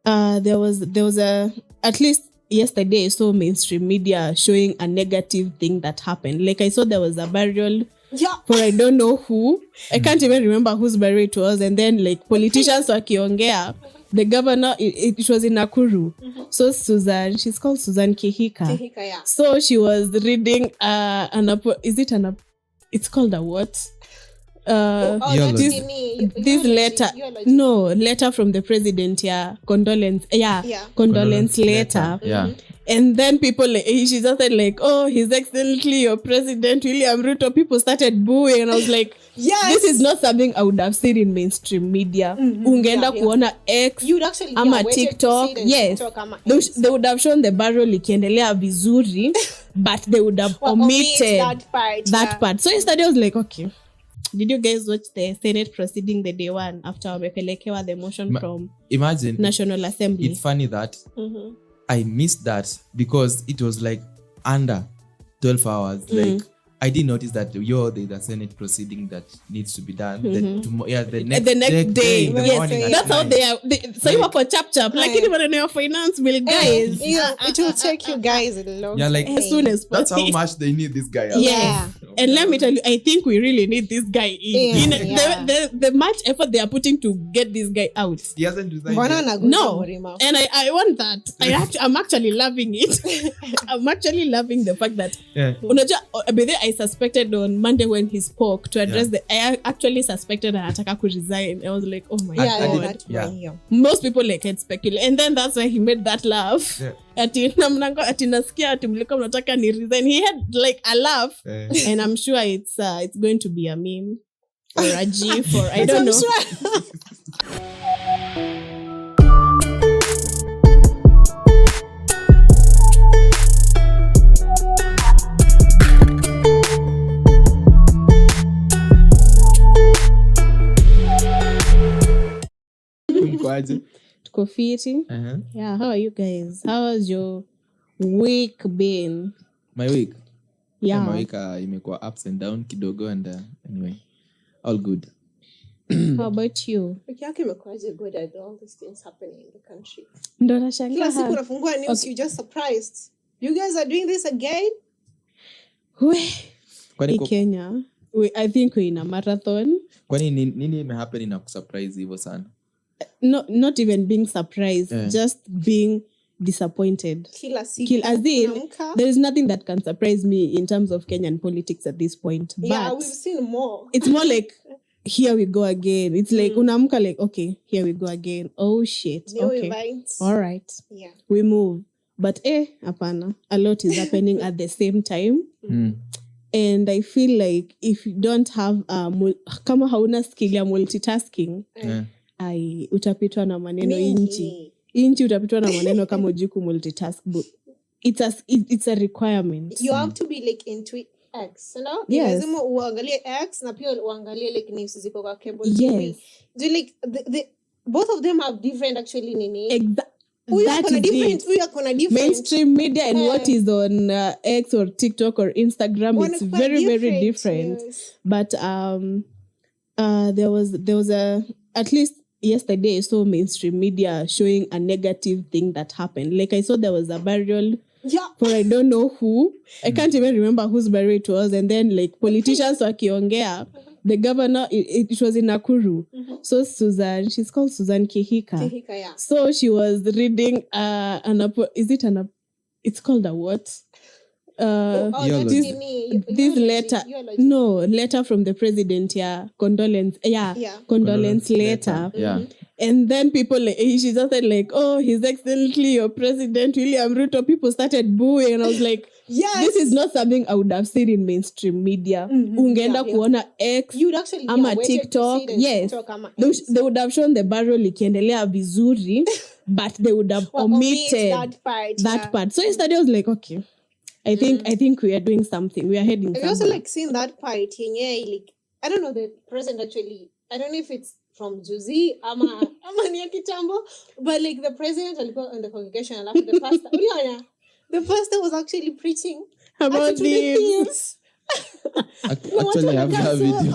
there was a, at least yesterday I saw mainstream media showing a negative thing that happened. Like I saw there was a burial for I don't know who. I can't even remember whose burial it was. And then like politicians wakiongea, the governor, it was in Nakuru. So Susan, she's called Susan Kehika. Yeah. So she was reading it's called a what? This letter, letter from the president, condolence letter. And then people, she just said like, oh, His Excellency, your President William Ruto. People started booing, and I was like, this is not something I would have seen in mainstream media. Ungeenda kuona X, ama TikTok. Yes, they would have shown the barrel ikiendelea vizuri, but they would have omitted that part. So yesterday I was like, okay. Did you guys watch the Senate proceeding the day one after wamepelekewa the motion from National Assembly? It's funny that I missed that because it was like under 12 hours. Like I didn't notice that there's a Senate proceeding that needs to be done. The next day. In the morning. That's how they are. So you work on chap. Like even your finance bill, guys. It will take you guys a long time. Like as soon as possible. That's how much they need this guy. Yeah. And let me tell you, I think we really need this guy in. The much effort they are putting to get this guy out. He hasn't resigned. No. And I want that. I'm actually loving it. I'm actually loving the fact that I suspected on Monday when he spoke to address I actually suspected anataka to resign. I was like, oh my God. Most people like had speculated. And then that's why he made that laugh. Ati nasikia ati mlikuwa mnataka ni resign. He had like a laugh. And I'm sure it's going to be a meme or a gif or I don't know. Tuko fiti. Yeah, how are you guys? How has your week been? My week? Yeah. My week imekuwa ups and down kidogo and anyway, all good. How about you? Wiki yake imekuwaje good at all these things happening in the country? Ndo nashangaa. Kila siku unafungua news, you just surprised. You guys are doing this again? In Kenya, I think we're in a marathon. Kwani nini imehappen ina kusurprise hivyo sana? Not even being surprised, just being disappointed. As in, there is nothing that can surprise me in terms of Kenyan politics at this point. Yeah, but we've seen more. It's more like, here we go again. It's like, unamka like, okay, here we go again. Oh shit. New events. All right. Yeah. We move. But apana, a lot is happening at the same time. And I feel like if you don't have kama hauna skill ya multitasking, utapitwa na maneno inchi utapitwa na maneno kama ujiku multitask, but it's a requirement. You have to be like into X, you know? Yes. Lazima uangalie X na pia uangalie like news ziko kwa cable TV. Do like the both of them have different actually nini? That is different. Mainstream media and what is on X or TikTok or Instagram, it's very very different. Yes. But there was a, at least yesterday I saw mainstream media showing a negative thing that happened. Like I saw there was a burial for I don't know who. I can't even remember whose burial it was. And then like politicians wakiongea, the governor, it was in Nakuru. So Susan, she's called Susan Kehika. Yeah. So she was reading it's called a what? This letter, letter from the president, condolence letter. And then people, she just said like, oh, His Excellency, your President William Ruto. People started booing, and I was like, this is not something I would have seen in mainstream media. Ungeenda kuona X, ama TikTok. Yes, they would have shown the barrel ikiendelea vizuri, but they would have omitted that part. So yesterday I was like, okay. I think we are doing something. We are heading somewhere. I also like seeing that part. Like, I don't know the president actually. I don't know if it's from Juzi ama niya kitambo, but like the president alikuwa in the congregation and after the pastor. The pastor was actually preaching about this. Actually, I have that video.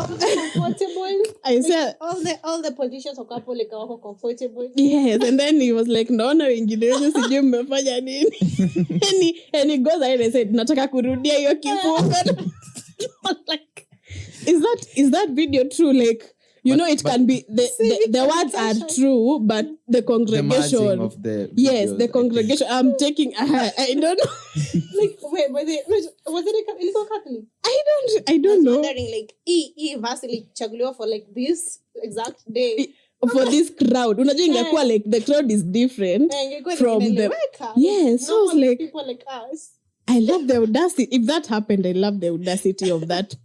Comfortable. I said, all the politicians wako hapo like wako comfortable. yes, and then he was like, naona wengine wenye sijui mmefanya nini. and he goes ahead and said, nataka kurudia hiyo kifungo. Like, is that video true? Like, it can be the words are true, but the congregation the of the videos, yes, the congregation. I'm taking. I don't know. Like, wait, was it Catholic? I don't know. Wondering, like, verse like chaguliwa for like this exact day. For this crowd, unajua ingekuwa like the crowd is different from the yes. So it's like people like us. I love the audacity. If that happened, I love the audacity of that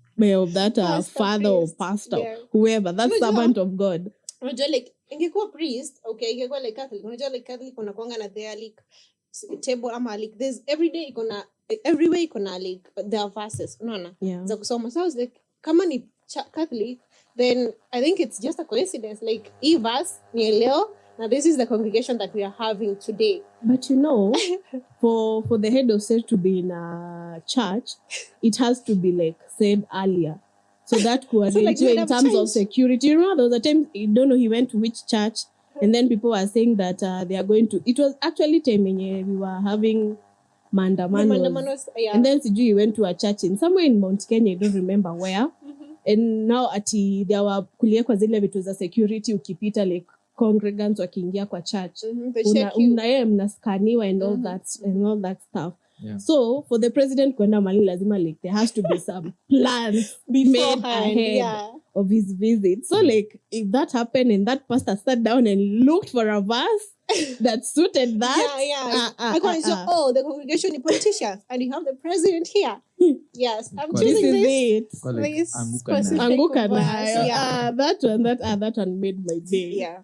father or pastor, whoever, that servant of God. Unajua like ingekuwa priest, okay, ingekuwa like Catholic. Unajua like Catholic kuna kuanga na their like table ama like there's everywhere ikona like their verses. Unaona? Yeah. Za kusoma. So I was like, kama ni Catholic, then I think it's just a coincidence. Like verse ni leo. Now this is the congregation that we are having today. But for the head of state to be in a church, it has to be like said earlier. So that could arrange in terms of security. You know, there was a time, I don't know, he went to which church, and then people were saying that they are going to. It was actually time when we were having mandamanos. Yeah. And then Siju, he went to a church in somewhere in Mount Kenya, I don't remember where. And now there were kuliekwa zile vitu za security ukipita like congregants wakiingia kwa church. Mnaskaniwa and all that stuff. Yeah. So for the president kwenda mali lazima like there has to be some plans made ahead of his visit. So like if that happened and that pastor sat down and looked for a verse that suited that. The congregation is politicians and you have the president here. Yes, I'm choosing this. This Anguka na. That one made my day. Yeah.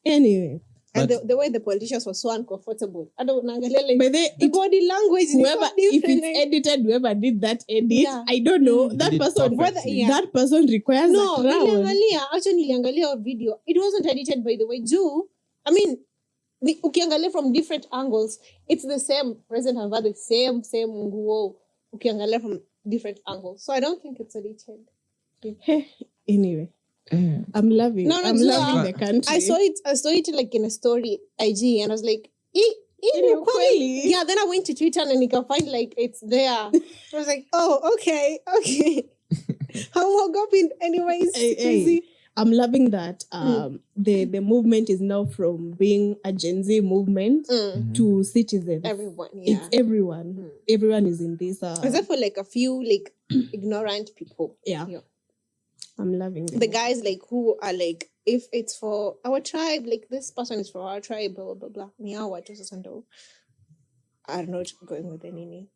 Anyway. And the way the politicians were so uncomfortable. I don't know. Like, the body language is whoever, if it's edited, whoever did that edit, I don't know. That person requires a crown. Niliangalia video. It wasn't edited, by the way. I mean, ukiangalia from different angles, it's the same. President have had the same nguo. Ukiangalia from different angles. So I don't think it's edited. Anyway. I'm loving the country. I saw it like in a story IG and I was like, yeah, then I went to Twitter and you can find like it's there. I was like, oh, okay. I woke up in anyways. Hey. I'm loving that the movement is now from being a Gen Z movement to citizens. Everyone, yeah. It's everyone. Everyone is in this. Except for like a few like ignorant people. Yeah. I'm loving it. The guys like who are like, if it's for our tribe, like this person is for our tribe, blah blah blah. I'm not going with any.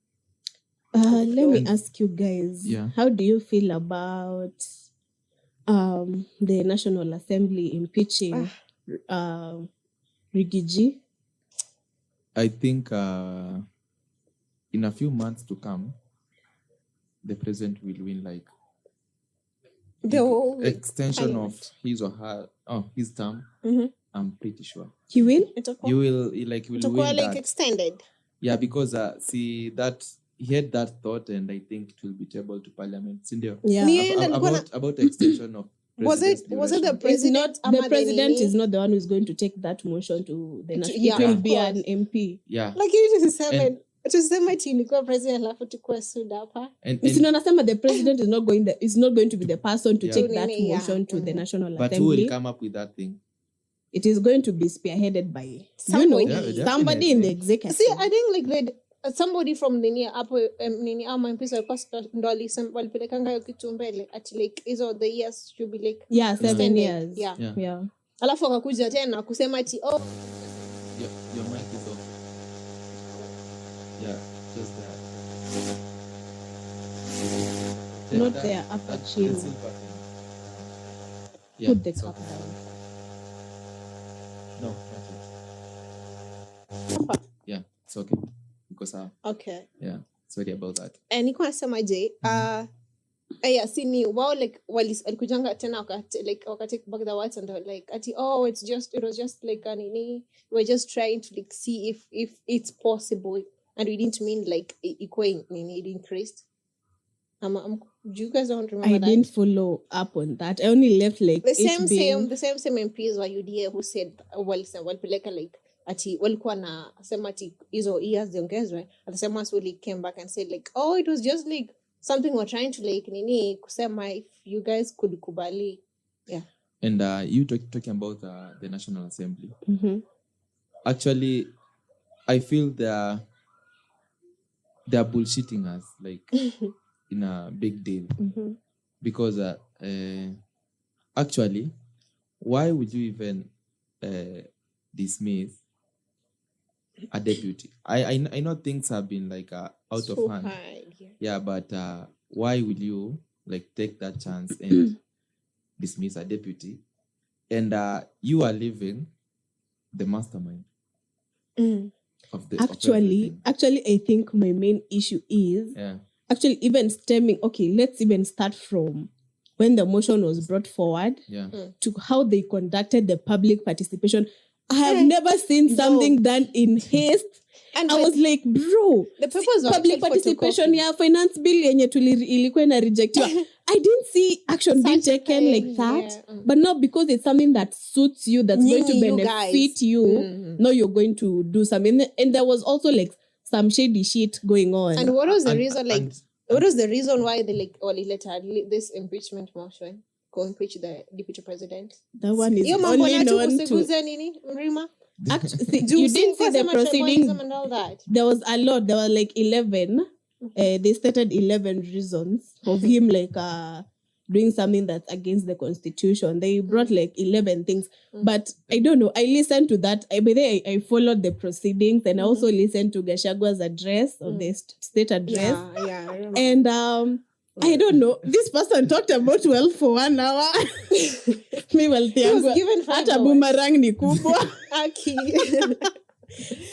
Let me ask you guys. Yeah. How do you feel about the National Assembly impeaching Riggy G? I think in a few months to come, the president will win like the whole extension of his or her his term. I'm pretty sure he will. You will win like that. Extended. Yeah, because see that he had that thought, and I think it will be tabled to Parliament. Cindy, about the extension of. Was it the president? The president is not the one who's going to take that motion to the national. It will be an MP. Yeah, like it is 7. Tuseme tilikuwa president alafu tukue sued hapa. Nasema the president is not going to be the person to take that motion to the National Assembly. But who will come up with that thing? It is going to be spearheaded by somebody in the executive. See, I think like somebody from nini ama MPs ndo walipelekanga hiyo kitu mbele at like hizo the years should be like 7 years. Yeah. Alafu akakuja tena kusema ati your mic is off. Yeah, just that. Not there, upper chin. Put the cup down. No, not it. Yeah, it's okay. Because okay. Yeah, sorry about that. Nilikuwa nasema je, sini wao like walikujanga tena wakatake back the words and like it was just like nini, we're just trying to like see if it's possible, and we didn't mean like equaling nini it increased. Do you guys don't remember I that? didn't follow up on that. I only left like the same MPs wa UDA who said walipeleka like ati walikuwa na sema ati hizo years ziongezwe. At the same as we came back and said like, oh, it was just like something we're trying to like nini kusema if you guys could kubali. Yeah. And you talking about the National Assembly. Mm-hmm. Actually, I feel they're bullshitting us like in a big deal. Mm-hmm. Because actually, why would you even dismiss a deputy? I know things have been like out so of hand. high, Yeah, but why will you like take that chance and dismiss a deputy? And you are leaving the mastermind of the actually, I think my main issue is actually even stemming. Okay, let's even start from when the motion was brought forward to how they conducted the public participation. I have never seen something done in haste. And I was like, bro, the purpose of public participation, finance bill yenye ilikuwa na rejectiwa. I didn't see action being taken like that. But not because it's something that suits you, that's going to benefit you. No, you're going to do something. And there was also like some shady shit going on. And what was the reason? What was the reason why they like later this impeachment motion? Go impeach the deputy president. That one is only known to. Actually, you didn't see the proceedings. And all that. There was a lot. There were like 11. They stated 11 reasons of him like doing something that's against the constitution. They brought like 11 things. But I don't know. I listened to that. I followed the proceedings, and I also listened to Gachagwa's address of the state address. Yeah, I remember. And I don't know. This person talked about wealth for 1 hour. Me wealth yangu hata boomerang ni kubwa.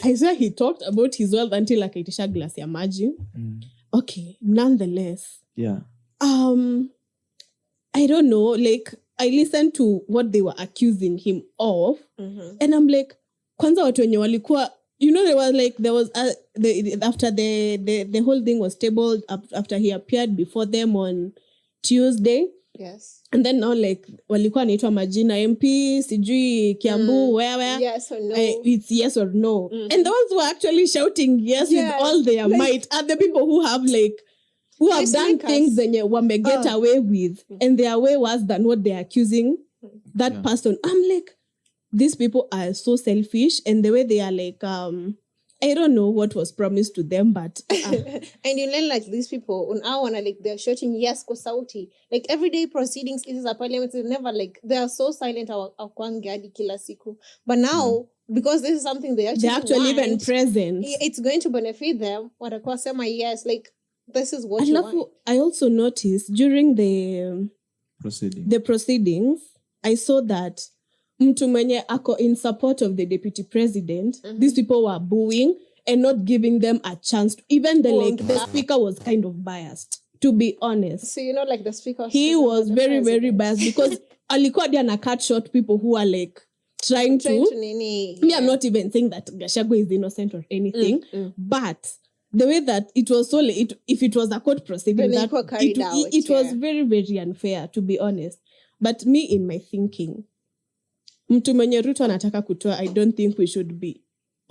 I swear he talked about his wealth until akaitisha glass ya maji. Okay, nonetheless. Yeah. I don't know. Like I listened to what they were accusing him of, and I'm like, kwanza watu wenye walikuwa. You know, there was after the whole thing was tabled after he appeared before them on Tuesday. Yes. And then now like walikuwa naitwa majina MP sijui Kiambu where yes or no. It's yes or no. And the ones who are actually shouting yes with all their might are the people who have done things zenye wame get away with, and they are way worse than what they're accusing that person. I'm like, these people are so selfish, and the way they are like, I don't know what was promised to them, but and you learn like these people on our one, like they're shouting yes kwa sauti. Like everyday proceedings, it is a parliament, it's never like they are so silent awangadi kila siku. But now because this is something they actually even present, it's going to benefit them. Watakuwa sema yes, like this is what you want. I also noticed during the proceedings, I saw that mtu mwenye ako in support of the deputy president, these people were booing and not giving them a chance to, even the speaker was kind of biased, to be honest. So you know, like the speaker, he was very very biased because alikuwa dia na cut short people who are like trying to nini. Me, I'm not even saying that Gachagua is innocent or anything, but the way that it was so if it was a court proceeding, it was very very unfair, to be honest. But me, in my thinking, mtu mwenye Ruto anataka kutoa, I don't think we should be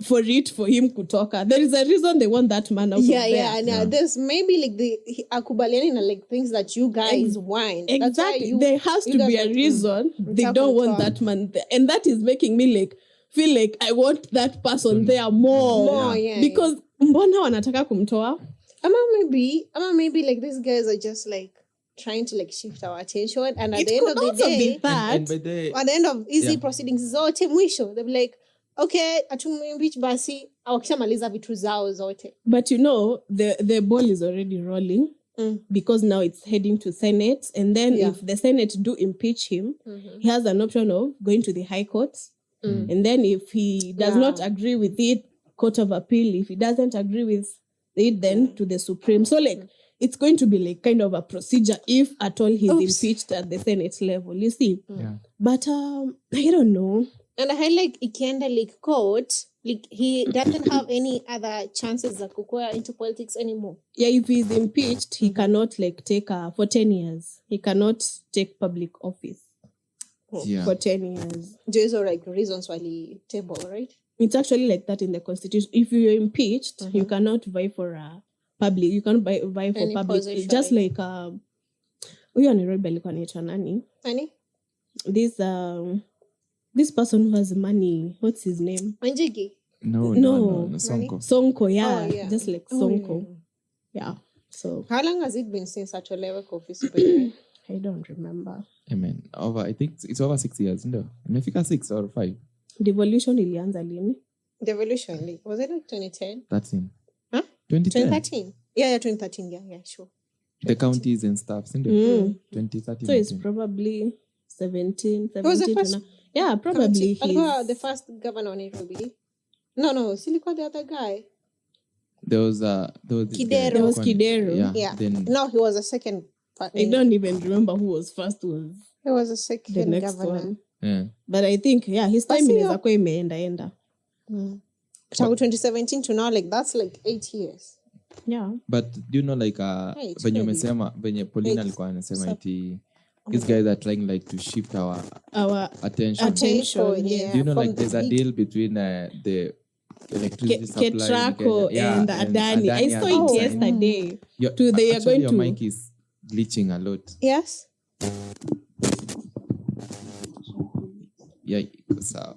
for him kutoka. There is a reason they want that man out of there. Yeah. There's maybe like akubaliani na like things that you guys want. Exactly. There has to be a reason they don't want that man there. And that is making me like feel like I want that person there more. Because mbona wanataka kumtoa? Ama maybe like these guys are just like trying to like shift our attention, and at the end of the day, at the end of easy proceedings zote mwisho they'll be like, okay, atumimpeach basi awakishamaliza vitu zao zote. But you know, the ball is already rolling because now it's heading to Senate, and then if the Senate do impeach him, he has an option of going to the High Court, and then if he does not agree with it, Court of Appeal. If he doesn't agree with it, then to the Supreme. So like it's going to be like kind of a procedure if at all he's impeached at the Senate level, you see. But I don't know. And I like ikienda like court, Like he doesn't have any other chances za kukua into politics anymore. Yeah, if he's impeached, he cannot like take for 10 years. He cannot take public office for 10 years. Those are like reasons why he table, right? It's actually like that in the constitution. If you're impeached, you cannot vie for a public. You cannot vie for Any public. position. Just like huyo Nairobi alikuwa anaitwa nani? Nani? This person who has money. What's his name? Wanjigi. No, Sonko. Sonko, yeah. Oh, yeah. Just like Sonko. Yeah. So how long has it been since such a level of office? I don't remember. I think it's over 6 years, no? Imefika 6 or 5. Devolution ilianza lini? Devolution, was it like 2010? 13. Huh? 2013? Yeah, 2013. Yeah, sure. The counties and stuff, 2013. So it's probably 17. Who was the first? Yeah, probably the first governor of Nairobi. No, silikuwa the other guy. There was Kidero. There was Kidero. Yeah. No, he was a second. I don't even remember who was first. He was a second the next governor. one. Yeah. But I think his time inaweza kuwa imeenda. From 2017 to now, like that's like 8 years. Yeah. But do you know like venye umesema venye Paulina alikuwa anasema iti these guys are trying like to shift our attention. Yeah. Do you know like there's a deal between the electricity supply KETRACO and Adani. I saw it yesterday. They are going to. Your mic is glitching a lot. Yes. Yeah, iko sawa.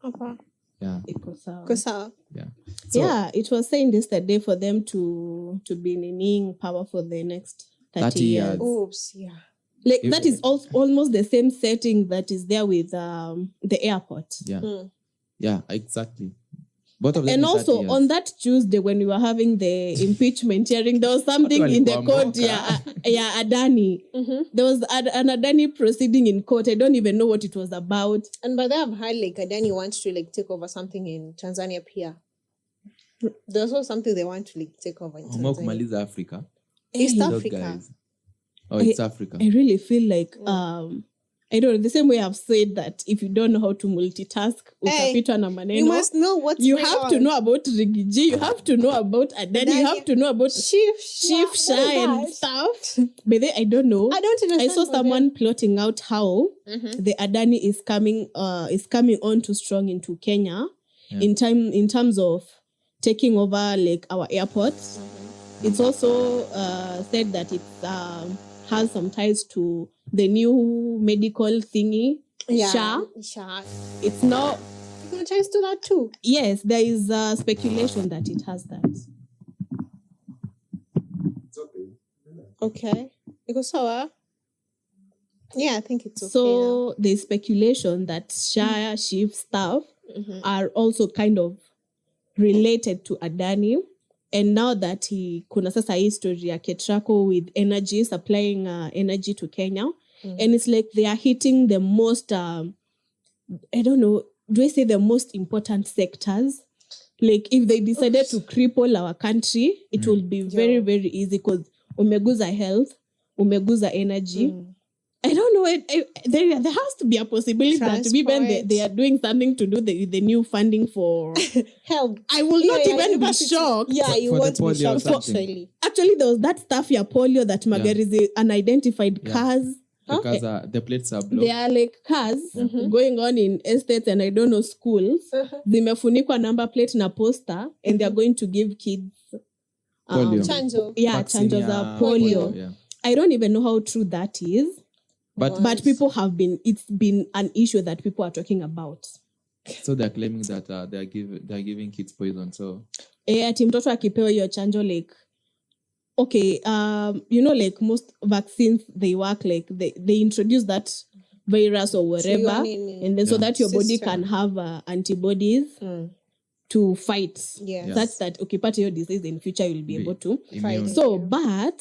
Okay. Yeah. Iko sawa. Yeah. So, yeah, it was saying yesterday for them to be in power for the next 30 years. Oops, yeah. Like that is almost the same setting that is there with the airport. Yeah. Yeah, exactly. Both of them. And also on that Tuesday when we were having the impeachment hearing, there was something in the court. Adani. There was an Adani proceeding in court. I don't even know what it was about. And by that I've heard like Adani wants to like take over something in Tanzania Pia. There's also something they want to like take over in Tanzania. Africa. East Africa. Guys. Oh, it's Africa. I really feel like I don't know, the same way I've said that if you don't know how to multitask, utapitwa na maneno. You must know what's You have to know about Riggy G, you have to know about Adani, you have to know about Chief Shah and stuff. But then I don't know. I don't understand. I saw someone plotting out how the Adani is coming on too strong into Kenya in terms of taking over like our airports. It's also said that it has some ties to the new medical thingy, Shah. It's now ties to that too. Yes, there is speculation that it has that. It's okay. Okay. Because so, yeah, I think it's okay. So there's speculation that Shah chief staff are also kind of related to Adani. And now that kuna sasa history ya KETRACO with energy, supplying energy to Kenya. And it's like they are hitting the most, I don't know, do I say the most important sectors? Like if they decided to cripple our country, it will be very, very easy because umeguza health, umeguza energy. I don't know. There has to be a possibility that even they are doing something to do with the new funding for help. I will not even be shocked. Yeah, you won't be shocked actually. Actually, there was that stuff ya polio that magari unidentified cars. Because the plates are blocked. They are like cars going on in estates and I don't know schools. Zimefunikwa number plate na poster and they are going to give kids polio. Chanjo. Yeah, chanjo za polio. Yeah. I don't even know how true that is. But people it's been an issue that people are talking about. So they're claiming that they're giving kids poison. So ati mtoto akipewa hiyo chanjo like okay, you know, like most vaccines they work like they introduce that virus or whatever, and then so that your body can have antibodies to fight. Such that ukipata your disease in future you'll be able to fight. So but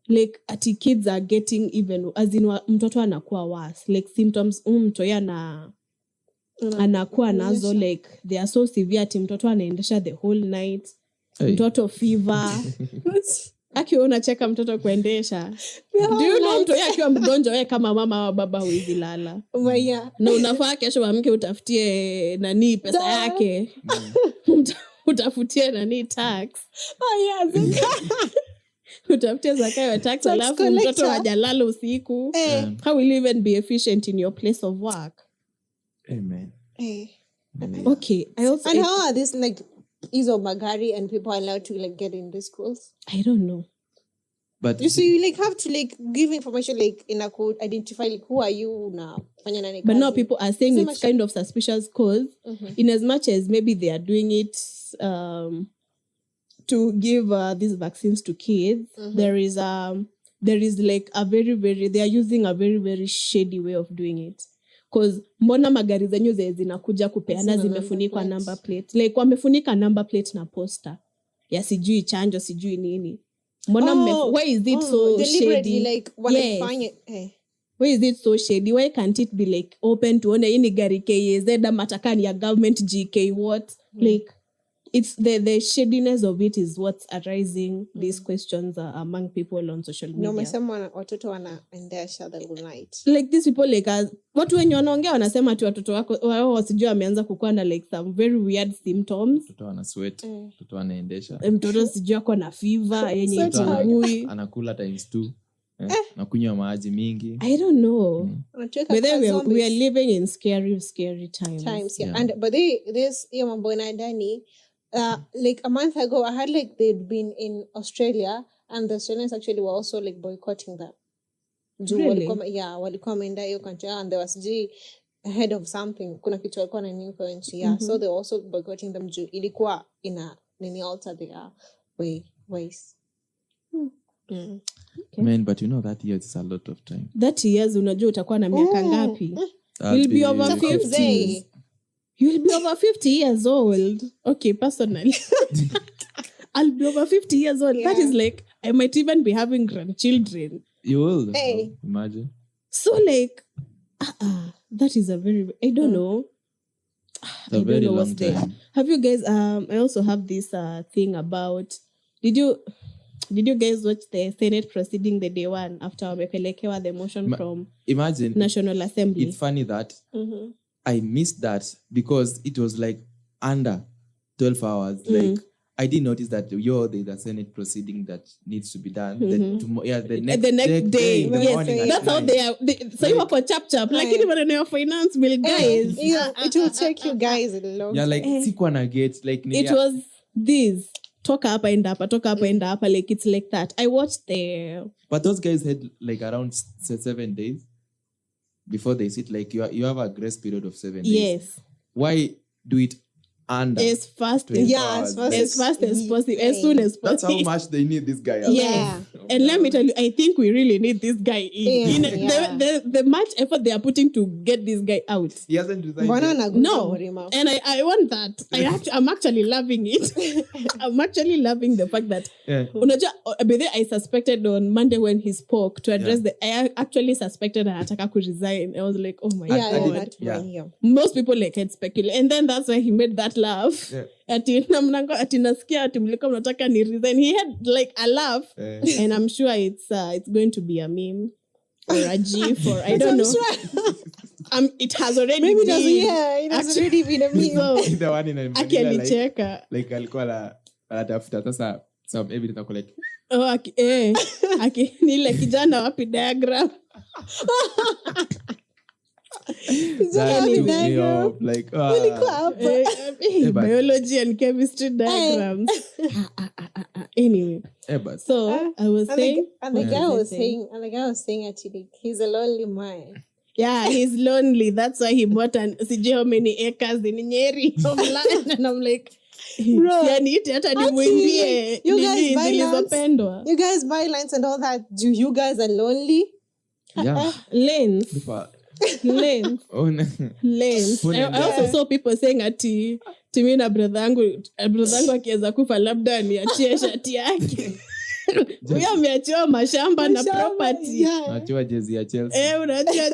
like ati kids are getting even as in mtoto anakuwa worse like symptoms mtoya na anakuwa nazo like they are so severe ati mtoto anaendesha the whole night mtoto fever Akiwa unacheka mtoto kuendesha. Do you know mtu akiwa mgonjwa wewe kama mama au baba huwezi lala. Na unafaa kesho uamke utafutie nani pesa yake. Utafutie nani tax. Utafutie zakayo ya tax alafu mtoto hajalala usiku. How will you even be efficient in your place of work? Amen. Okay, I also and how are this like Izo Magari and people are allowed to like get in these schools? I don't know. But you see, you like have to like give information like in a code, identify like who are you now. But now people are saying it's kind of suspicious because in as much as maybe they are doing it to give these vaccines to kids, there is like a very they are using a very shady way of doing it. Because mbona magari zenyu zinakuja kupeana zimefunikwa number plate. Like wamefunika number plate na poster. Ya sijui chanjo sijui nini. Mbona why is it so shady? Like wanafanya Why is it so shady? Why can't it be like open to one ini gari KZ matakani ya government GK what? Like it's the shadiness of it is what's arising these questions among people on social media. No, mesema watoto wanaendesha the whole night. Like these people like watu wenye wanaongea wanasema tu watoto wao wasijua wameanza kukuwa na like some very weird symptoms. Mtoto ana sweat, mtoto anaendesha. Mtoto sijua ako na fever yenye itagui. Anakula times 2. Na kunywa maji mingi. I don't know. But then we are living in scary times. Yeah. And but this mambo ina Adani like a month ago, I heard like they'd been in Australia and the Australians actually were also like boycotting them. Really? Walikuwa wameenda hiyo country and there was ahead of something. Kuna kitu walikuwa na influence. Yeah, so they were also boycotting them. Ilikuwa ina nini alter their ways. Okay. Man, but you know that years is a lot of time. That years unajua utakuwa na miaka ngapi? You'll be over 50. You'll be over 50 years old. Okay, personally. I'll be over 50 years old. Yeah. That is like, I might even be having grandchildren. You will. Hey. Imagine. So like, that is a very, I don't know. It's a very long time. Have you guys, I also have this thing about, did you guys watch the Senate proceeding the day one after wamepelekewa the motion from National Assembly? It's funny that I missed that because it was like under 12 hours. Like I didn't notice that there's a Senate proceeding that needs to be done. The next day. In the morning. That's how they are. So you work for chap. Like even your finance bill, guys. It will take you guys a long time. Yeah, like sikuwa na gate. Like it was this. Toka hapa enda hapa. Like it's like that. I watched But those guys had like around 7 days before they sit. Like you have a grace period of 7 days. Yes. Why do it under as fast as possible, as soon as possible? That's how much they need this guy. Yeah. And let me tell you, I think we really need this guy in. The much effort they are putting to get this guy out. He hasn't resigned. No. And I want that. I'm actually loving it. I'm actually loving the fact that I suspected on Monday when he spoke to address I actually suspected anataka to resign. I was like, oh my God. Most people like had speculated. And then that's why he made that laugh. Ati nasikia ati mlikuwa mnataka ni resign. He had like a laugh. And I'm sure it's going to be a meme or a gif or I don't know. Sure. It has already maybe been. It has already been a meme. So, the one in Manila, like alikuwa anatafuta sasa some evidence ako like nile kijana wapi diagram. Like biology and chemistry diagrams. Anyway, so I was saying, and the guy was saying actually he's a lonely man. Yeah, he's lonely. That's why he bought how many acres in Nyeri of land, and I'm like, bro, you guys buy lands and all that. Do you guys are lonely? Yeah, lanes. Lanes. I also saw people saying ati timi na brother yangu akiweza kufa labda niachie shati yake. Huyo ameachiwa mashamba na property. Unachua jezi ya Chelsea. Unachua.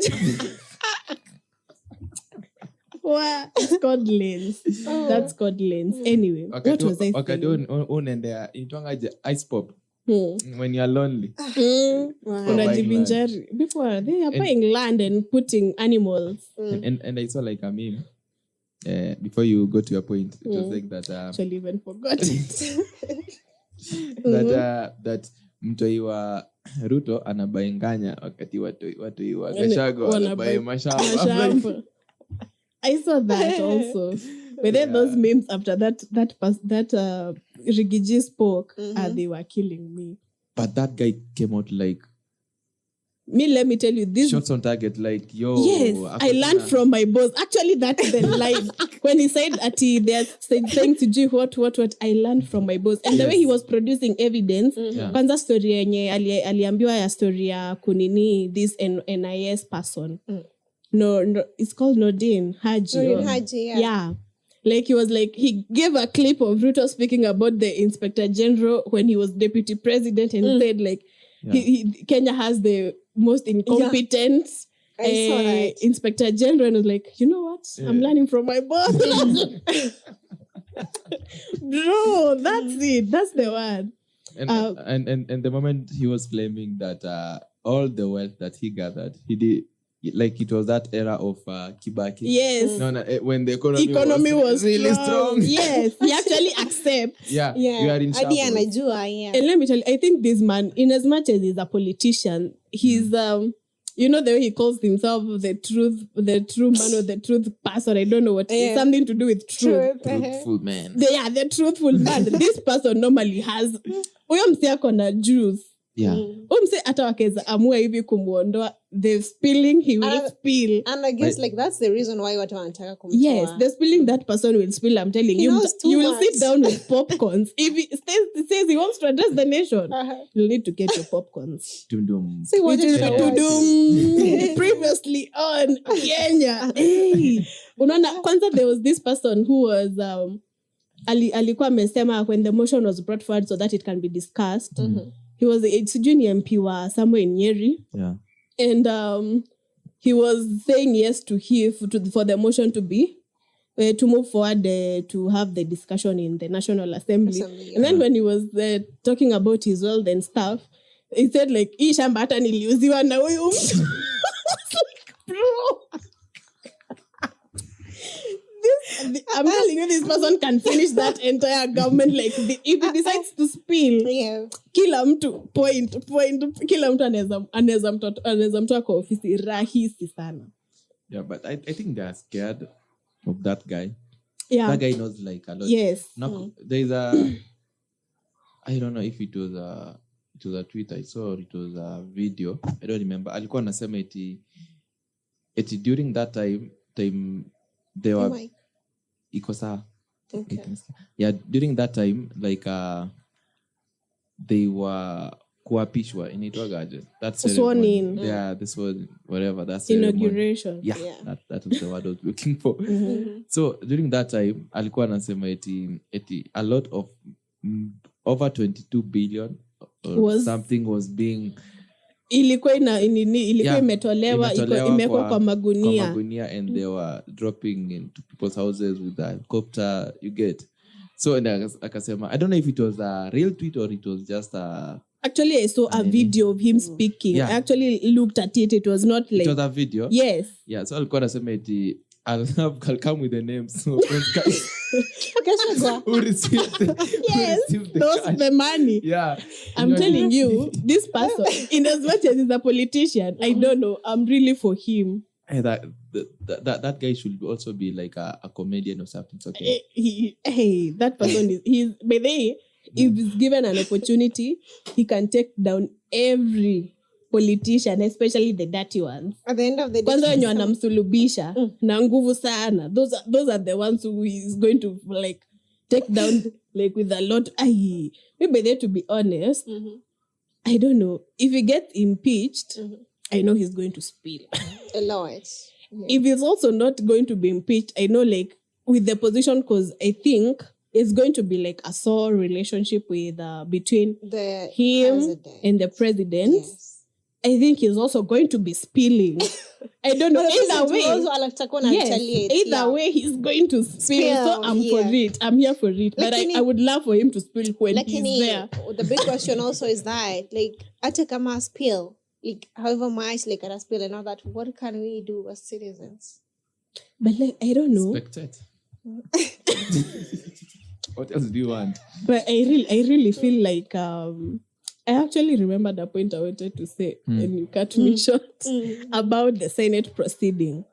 It's called lanes. That's called lanes. Anyway, what was I saying? Wakati unaendea itwangaje ice pop. when you're lonely. Unajivinjari. Before they are buying land and putting animals. And I saw like a meme. Before you go to your point, it was like that. Actually, even forgot it. that mtoi wa Ruto anabainganya wakati watu wa Gachagua wanabai mashamba. I saw that also. But then those memes after that Riggy G spoke, they were killing me. But that guy came out like, let me tell you this. Shots on target, like, yo. Yes, I learned from my boss. Actually, that's the line. When he said that they're saying to G what, I learned from my boss. And the way he was producing evidence, kwanza story yenye aliambiwa ya story ya kunini, this NIS person. No, it's called Nordin Haji. Yeah. Like he was like, he gave a clip of Ruto speaking about the Inspector General when he was deputy president and said like, Kenya has the most incompetent Inspector General, and I was like, you know what? I'm learning from my boss. Bro, that's it. That's the one. And the moment he was claiming that all the wealth that he gathered, he did. Like it was that era of Kibaki. Yes. When the economy was really strong. Yes. He actually accepts. Yeah. You are in shambles. And let me tell you, I think this man, in as much as he's a politician, he's you know the way he calls himself the true man or the truth person. I don't know what. It's something to do with truth. Truthful man. The truthful man. This person normally has huyo msi ako na juice. Yeah. Umse hata wakeza amua hivi kumuondoa, the spilling he will spill. And I guess like that's the reason why watu wanataka kumtoa. Yes, the spilling that person will spill. I'm telling you, you will sit down with popcorns. If he says he wants to address the nation, you'll need to get your popcorns. See what previously on Kenya. Hey, unaona, kwanza there was this person who was alikuwa amesema when the motion was brought forward so that it can be discussed. He was a junior MP wa somewhere in Nyeri. Yeah. And he was saying yes to for the motion to be to move forward to have the discussion in the National Assembly. And then when he was talking about his wealth and stuff, he said like, "Hii shamba hata niliuziwa na huyu mtu." Like, bro. I'm telling you, this person can finish that entire government. Like, if he decides to spill, kila mtu point, kila mtu anaweza mtoa kwa ofisi rahisi sana. Yeah, but I think they are scared of that guy. Yeah. That guy knows like a lot. Yes. There's I don't know if it was a tweet I saw or it was a video. I don't remember. Alikuwa anasema eti during that time they were ikosa. Okay. Yeah, during that time like they were kuapishwa inaitwagaje? That's sworn in. Yeah, this was whatever. That's inauguration. Yeah. That was the word I was looking for. So during that time alikuwa anasema eti a lot of over 22 billion or something was being ilikuwa imetolewa imekuwa kwa magunia and they were dropping into people's houses with a helicopter, you get. So and akasema, I don't know if it was a real tweet or it was just a actually I saw a video of him speaking. I actually looked at it. It was not like it was a video. Yes. Yeah, so alikuwa anasema eti I'll come with the names so guys who received the money. Yeah, I'm telling you, this person, in as much as he's a politician, I don't know, I'm really for him. Hey, that guy should also be like a comedian or something. It's okay. That person he's by the way, if he's given an opportunity, he can take down every politician, especially the dirty ones. At the end of the day, kwanza wenye wanamsulubisha na nguvu sana, those are the ones who is going to like take down like with a lot. Maybe there, to be honest, I don't know if he gets impeached. I know he's going to spill a lot. Yeah. If he's also not going to be impeached, I know like with the position, because I think it's going to be like a sore relationship with between the him president and the president. Yes. I think he's also going to be spilling. I don't know. Either way, way he's going to spill. So I'm for it. I'm here for it. But I would love for him to spill when he's there. The big question also is that, like, ata kama spill, like, however much, like, at a spill and all that, what can we do as citizens? But like, I don't know. Spectate. What else do you want? But I really feel like I actually remember the point I wanted to say, and you cut me short, about the Senate proceeding.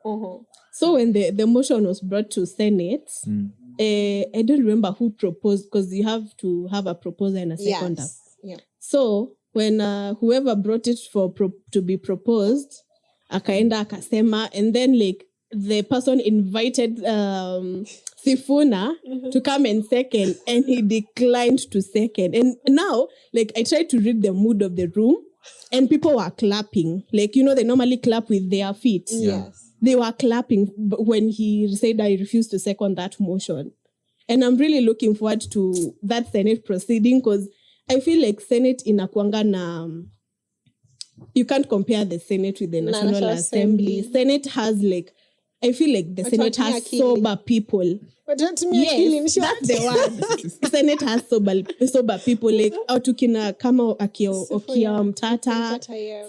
So when the motion was brought to Senate, I don't remember who proposed, because you have to have a proposer and a seconder. Yeah. So when whoever brought it to be proposed, akaenda akasema, and then like the person invited Sifuna to come and second, and he declined to second. And now, like, I tried to read the mood of the room, and people were clapping. Like, you know, they normally clap with their feet. Yes. They were clapping when he said, I refuse to second that motion. And I'm really looking forward to that Senate proceeding, because I feel like Senate inakuanga na... You can't compare the Senate with the National Assembly. Senate has like... I feel like the Senate has sober people. Yes, that's the word. Senate has sober people. Like, autukina kama Okia Mtata,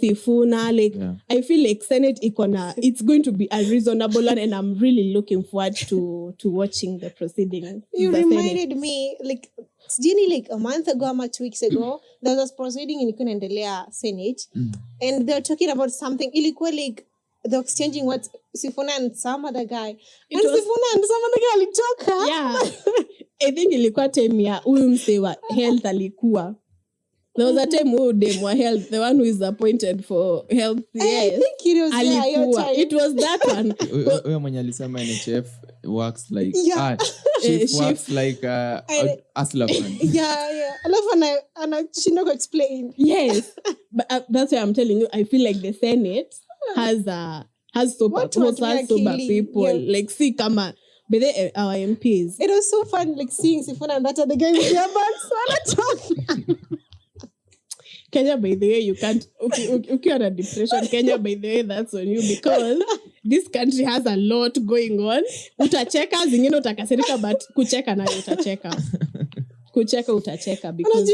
Sifuna. Like, I feel like Senate it's going to be a reasonable one, and I'm really looking forward to watching the proceeding. You reminded me, like, Jenny, like a month ago, 2 weeks ago, there was a proceeding in Kunendelea Senate, and they're talking about something. Ilikuwa like, they're exchanging what Sifuna and some other guy. Sifuna and some other guy alitoka. Yeah. I think ilikuwa time ya huyu mse wa health alikuwa. There was a time who dem wa health, the one who is appointed for health. Yes. I think it was alikuwa. It was that one. Huyo mwenye alisema NHF works like chief works like Aslapan. Yeah. Alafu anashindwa to explain. Yes. But that's why I'm telling you, I feel like the Senate has sober people. Yeah. Like, see, kama, but they our MPs. It was so fun, like, seeing Sifuna and that other guy with their bags. Kenya, by the way, you can't. Okay, on a depression. Kenya, by the way, that's on you, because this country has a lot going on. Utacheka, zingine utakasirika, but kucheka na utacheka. Kucheka utacheka, because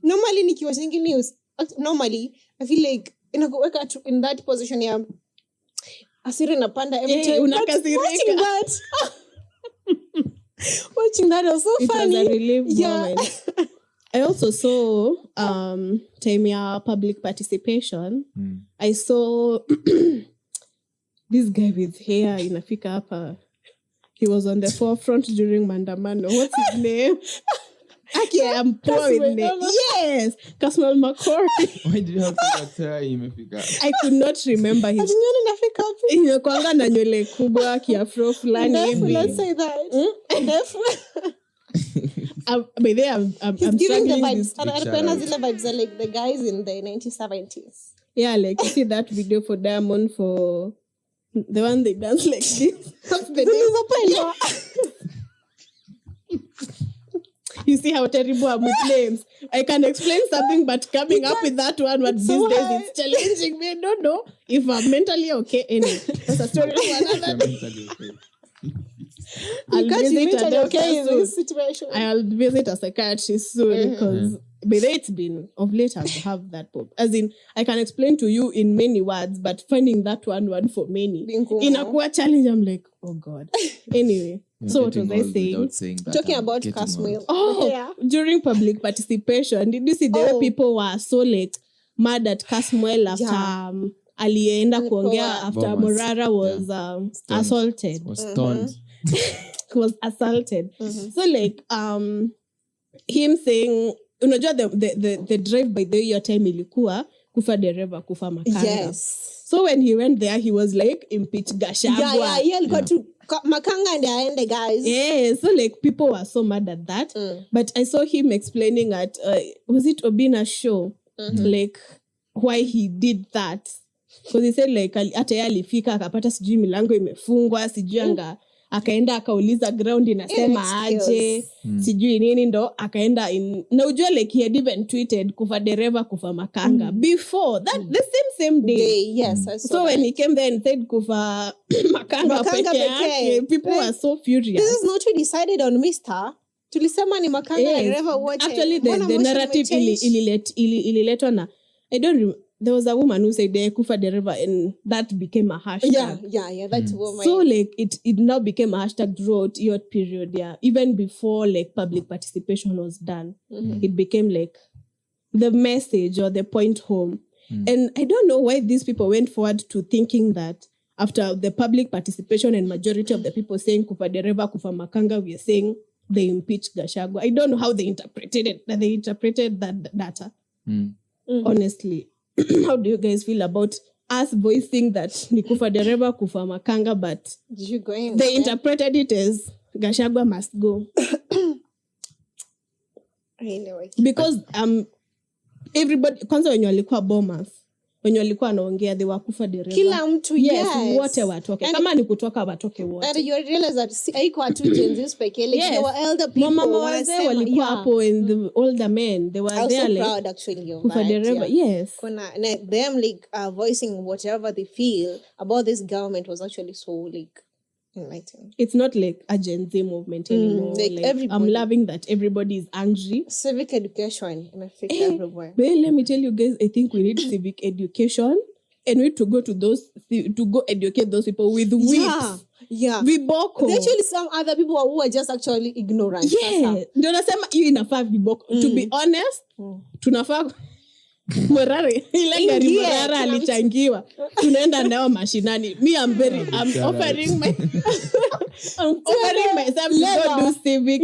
normally nikiwa watching news, normally I feel like inakuweka in that position ya asira inapanda every time. Unakasirika. Watching that was so funny. It was a relief moment. I also saw time ya public participation. I saw this guy with hair inafika hapa. He was on the forefront during Mandamano. What's his name? Okay, I'm poor with name. Yes, Kasmal McCoy. Why did you have to that imefika? I could not remember his. Inakwanga na nywele kubwa kiafro fulani hivi. Let's say that. By there, I'm giving the vibes. Vibes are like the guys in the 1970s. Yeah, like you see that video for Diamond, for the one they dance like this. You see how terrible I'm with names. I can explain something, but coming up with that one, but these days it's challenging me. I don't know if I'm mentally okay. Anyway, that's a story for another day. I'll visit a doctor soon. I'll visit a psychiatrist soon, because by the way, it's been of late I have that pop. As in, I can explain to you in many words, but finding that one for many in a core challenge, I'm like, oh God. Anyway, so what was I saying? Talking about Kasmil. During public participation, did you see the way people were so like mad at Kasmuel after alienda kuongea after Morara was assaulted? Was stoned. Was assaulted. So like him saying, unajua the drive by the your time ilikuwa Kufa Dereva Kufa Makanga. Yes. So when he went there, he was like impeach Gachagua. Yeah. Got to Makanga and the guys. Yeah, so like people were so mad at that. But I saw him explaining at was it Obina's show, like why he did that. Because he said like hata yeye alifika akapata sijui milango imefungwa, sijui akaenda akauliza ground inasema aje sijui nini ndo akaenda na ujua like he had even tweeted Kufa Dereva Kufa Makanga before that the same day. Yes, I saw so that. when he came there and said Kufa Makanga peke yake, people were so furious. This is not we decided on Mr. Tulisema ni Makanga na Dereva wote. Actually the narrative ililetwa na I don't remember. There was a woman who said Kufa Dereva and that became a hashtag. Yeah, that's woman. So like it now became a hashtag throughout your period, even before like public participation was done. It became like the message or the point home. And I don't know why these people went forward to thinking that after the public participation and majority of the people saying Kufa Dereva Kufa Makanga, we are saying they impeached Gachagua. I don't know how they interpreted it. They interpreted that data. Honestly. How do you guys feel about us voicing that ni Kufa Dereva Kufa Makanga, but they interpreted it as Gachagua must go? Anyway. Because everybody kwanza wenye walikuwa bombers wenye walikuwa wanaongea they were Kufa Dereva. Kila mtu wote watoke. Kama ni kutoka watoke wote. And you realize that haiko watu Gen Z pekee. Like there were elder people. Mama wazee walikuwa hapo and the older men they were there like. I was so proud actually of Kufa Dereva. Yes. Them like voicing whatever they feel about this government was actually so like enlightening. It's not like a Gen Z movement anymore. Like I'm loving that everybody is angry. Civic education in Africa everywhere. But let me tell you guys, I think we need civic education and we need to go educate those people with whips. Yeah. Viboko. There actually some other people who are just actually ignorant. Yeah. Ndio nasema hiyo inafaa viboko. To be honest, tunafaa Morare, ile gari Morare alichangiwa. Tunaenda nao mashinani. Me I'm offering myself to go do civic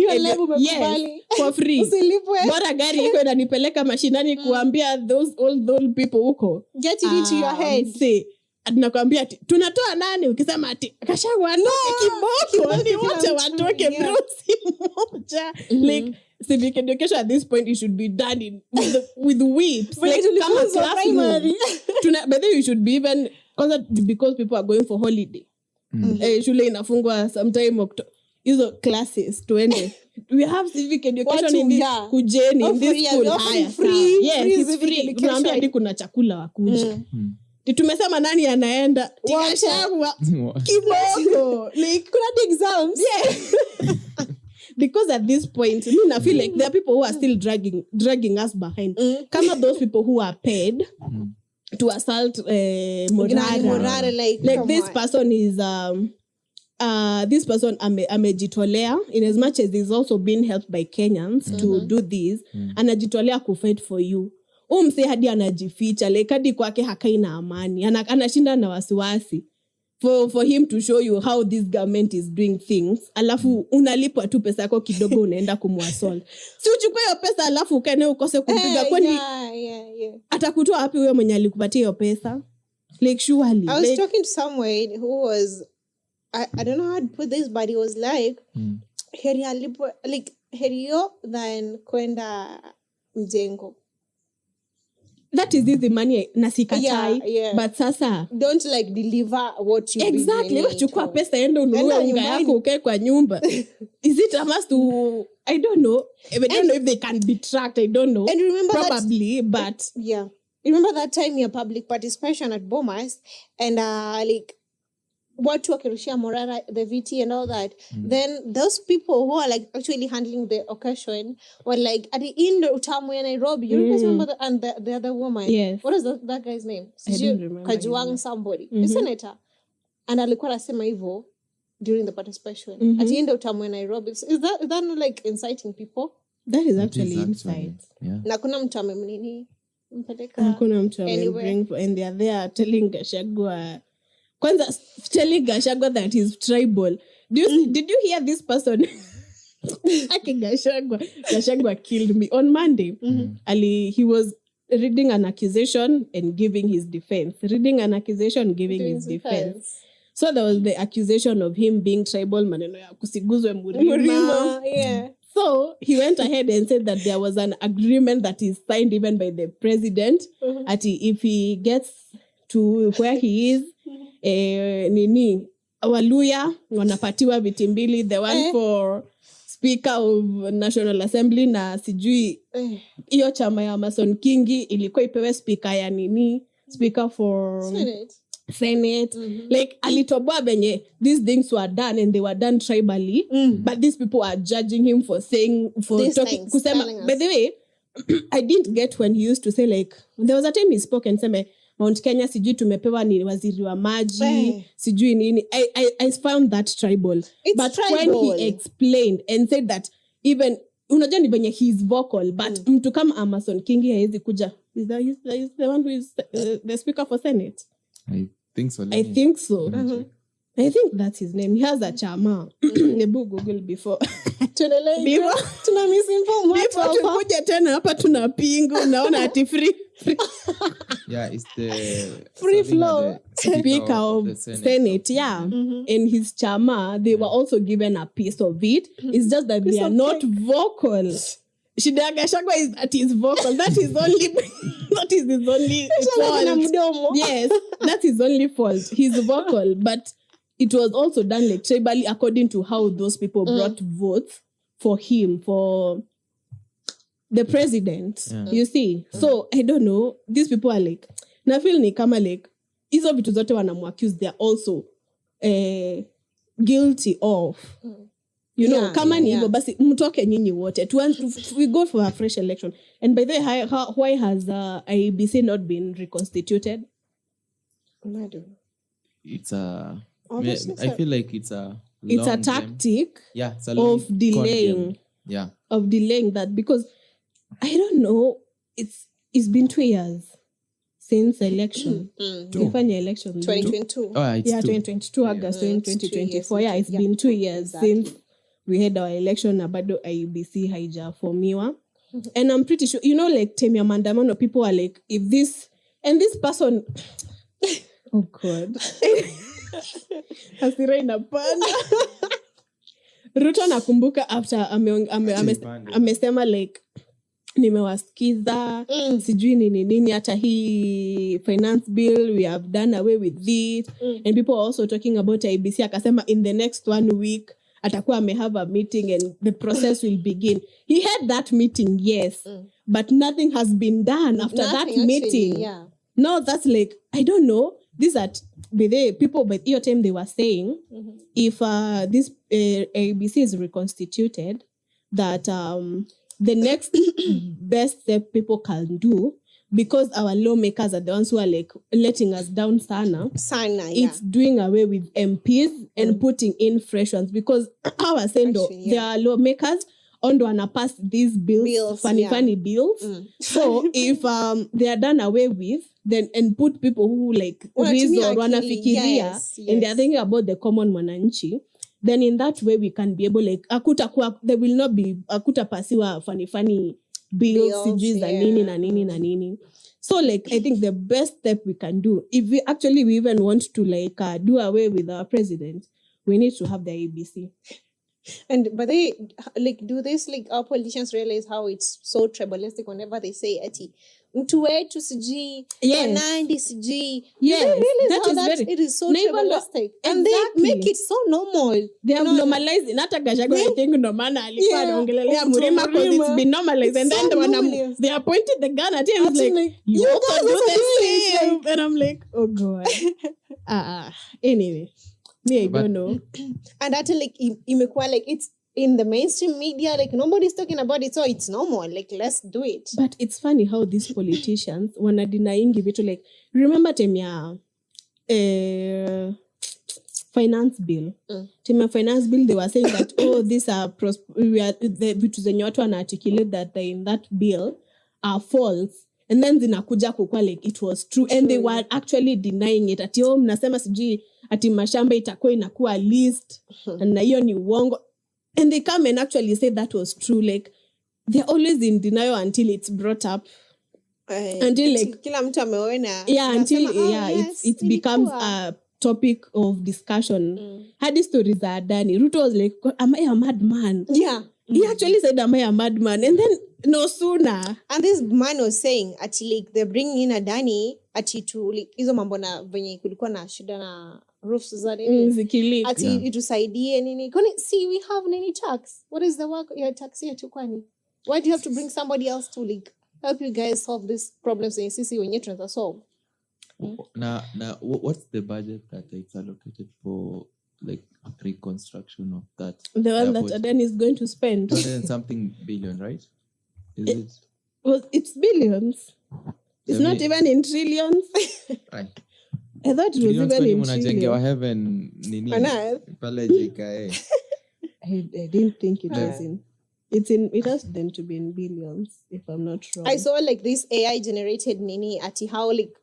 for free. Bora gari iko inanipeleka mashinani kuambia those old people huko. Get it into your head. Say tunakwambia ati tunatoa nani ukisema ati Gachagua kiboko ni wote watoke bro si moja. Like civic education at this point it should be done with whips like kama primary. But then you should be even because people are going for holiday. Shule inafungwa sometime hizo classes tuende. We have civic education in this kujeni in this school free. Yes, it's free. Tunaambia hadi kuna chakula wakuja. Tumesema nani anaenda Gachagua kiboko like kuna exams because at this point I feel like there are people who are still dragging us behind. Kama those people who are paid to assault Morara like this person is this person amejitolea in as much as he's also been helped by Kenyans to do this anajitolea ku fight for you. Mse hadi anajificha like hadi kwake hakaina amani anashinda na wasiwasi for him to show you how this government is doing things. Alafu unalipwa tu pesa yako kidogo unaenda kumwassault. Si uchukue hiyo pesa alafu ukae ukose kumpiga kwani atakutoa wapi huyo mwenye alikupatia hiyo pesa? Like surely I was talking to someone who was I don't know how to put this, but he was like heriyo than kwenda mjengo. That is easy money na sikatai but sasa don't like deliver what you exactly wewe chukua pesa ende ununue unga yako ukae kwa nyumba. Is it a must to I don't know if they can be tracked. I don't know, and remember probably that, but remember that time your public participation at Bomas and like watu wakirushia Morara the VT and all that, then those people who are like actually handling the occasion were like at the end utamu ya Nairobi. You remember the other woman? Yes. What is that guy's name? I don't remember. Kajuang somebody. Senator. And alikuwa anasema hivyo during the participation. At the end utamu ya Nairobi. Is that not like inciting people? That is actually insight. Yeah. Na kuna mtu amemnini mpeleka. Hakuna mtu amembring and they are there telling Gachagua kwanza telling Gachagua that he's tribal. Did you hear this person? Gachagua killed me on Monday. He was reading an accusation and giving his defense. Reading an accusation, giving his defense. So there was the accusation of him being tribal, maneno ya kusiguzwe Murima. Yeah. So he went ahead and said that there was an agreement that is signed even by the president. If he gets to where he is, Waluya wanapatiwa viti mbili, the one for speaker of National Assembly na sijui hiyo chama ya Mason Kingi ilikuwa ipewe speaker ya nini, speaker for Senate. Like alitoboa benye these things were done and they were done tribally, but these people are judging him for saying, for these talking kusema. By the way, I didn't get when he used to say, like, there was a time he spoke and said Mount Kenya sijui tumepewa ni waziri wa maji sijui nini. I found that tribal. But tribal. When he explained and said that even unajua ni benye he's vocal, but mtu kama Amason Kingi haezi kuja. Is the one who is the speaker for Senate? I think so. I think so. I think that's his name. He has a chama. Nebu Google before. Tuna misinform watu hapa. Tukuja tena hapa tuna pingu. Naona ati free. Yeah, it's the free flow speaker of the Senate. Yeah. And his chama, they were also given a piece of it. It's just that they are not vocal. Shida Gachagua is that he's vocal. That is only that is his only fault. Yes, that is only fault. He's vocal, but it was also done like tribally according to how those people brought votes for him, for the president. You see? So I don't know. These people are like, na feel ni kama like hizo vitu zote wanamuaccuse, they are also guilty of. You know, kama ni hivyo basi mtoke nyinyi wote. We go for a fresh election. And by the way, why has IEBC not been reconstituted? I don't know. It's a I feel like it's a tactic of delaying. Yeah. Of delaying that, because I don't know, it's been 2 years since election. Election 2022. It's 2022 August 2024. Yeah, it's been 2 years since we had our election na bado IEBC haijaformiwa. And I'm pretty sure, you know, like time ya maandamano, people are like, if this and this person oh God. Hasira inapanda. Ruto nakumbuka after amesema like nimewasikiza sijui nini hata hii finance bill we have done away with it. And people are also talking about IEBC, akasema in the next 1 week atakuwa have a meeting and the process will begin. He had that meeting, yes, but nothing has been done after that meeting. Actually, yeah. No, that's like, I don't know. These are the people, but your time they were saying, if this ABC is reconstituted, that the next best step people can do, because our lawmakers are the ones who are like letting us down sana, it's doing away with MPs and putting in fresh ones, because our sendo, there are lawmakers on wanna pass these bills, funny bills. So if they are done away with, then and put people who like reason or wanafikiria and they are thinking about the common mwananchi, then in that way we can be able like there will not be akutapasiwa funny bills sijui za nini na nini. So like I think the best step we can do, if we even want to like do away with our president, we need to have the ABC. But they like, do this, like our politicians realize how it's so tribalistic whenever they say ati mtu wetu siji wanandi siji. Yes, they realize that how is it is so tribalistic. And they make it so normal. They have normalized it. Nata Gachagua I think ndo maana alikuwa anaongelelea Murima because it's been normalized. And then they appointed the gun at him, like you also do the same. And I'm like, oh God. Anyway. Me, I don't know. And actually, like, imekuwa like it's in the mainstream media, like nobody's talking about it, so it's normal. Like, let's do it. But it's funny how these politicians wanna denying vitu, like, remember time ya finance bill. Time ya finance bill, they were saying that these are the vitu zenye watu wana articulate that in that bill are false. And then zinakuja kukua like it was true. And they were actually denying it. Ati mnasema sijui ati mashamba itakuwa inakuwa list na hiyo ni uongo. And they come and actually say that was true. Like they're always in denial until it's brought up. Until like kila mtu ameona. Until it becomes a topic of discussion. Hadi stories za Adani. Ruto was like, am I a madman? Yeah. He actually said, am I a madman? And then no sooner. And this man was saying, ati like they're bringing in Adani, ati to like hizo mambo na venye kulikuwa na shida na roofs za nini. Zikili. Ati itusaidie nini. Kwani, see, we have nini tax. What is the work your tax here to kwani? Why do you have to bring somebody else to like help you guys solve these problems when sisi wenye tunaweza solve? Now, what's the budget that is allocated for like reconstruction of that? The one airport? that Adani is going to spend. 200 something billion, right? Is it? Well, it's billions. It's not even in trillions. Right. I thought it was even in trillions. Heaven, nini? On earth? Pale JKA. I didn't think it was in. It has them to be in billions, if I'm not wrong. I saw like this AI generated nini ati how like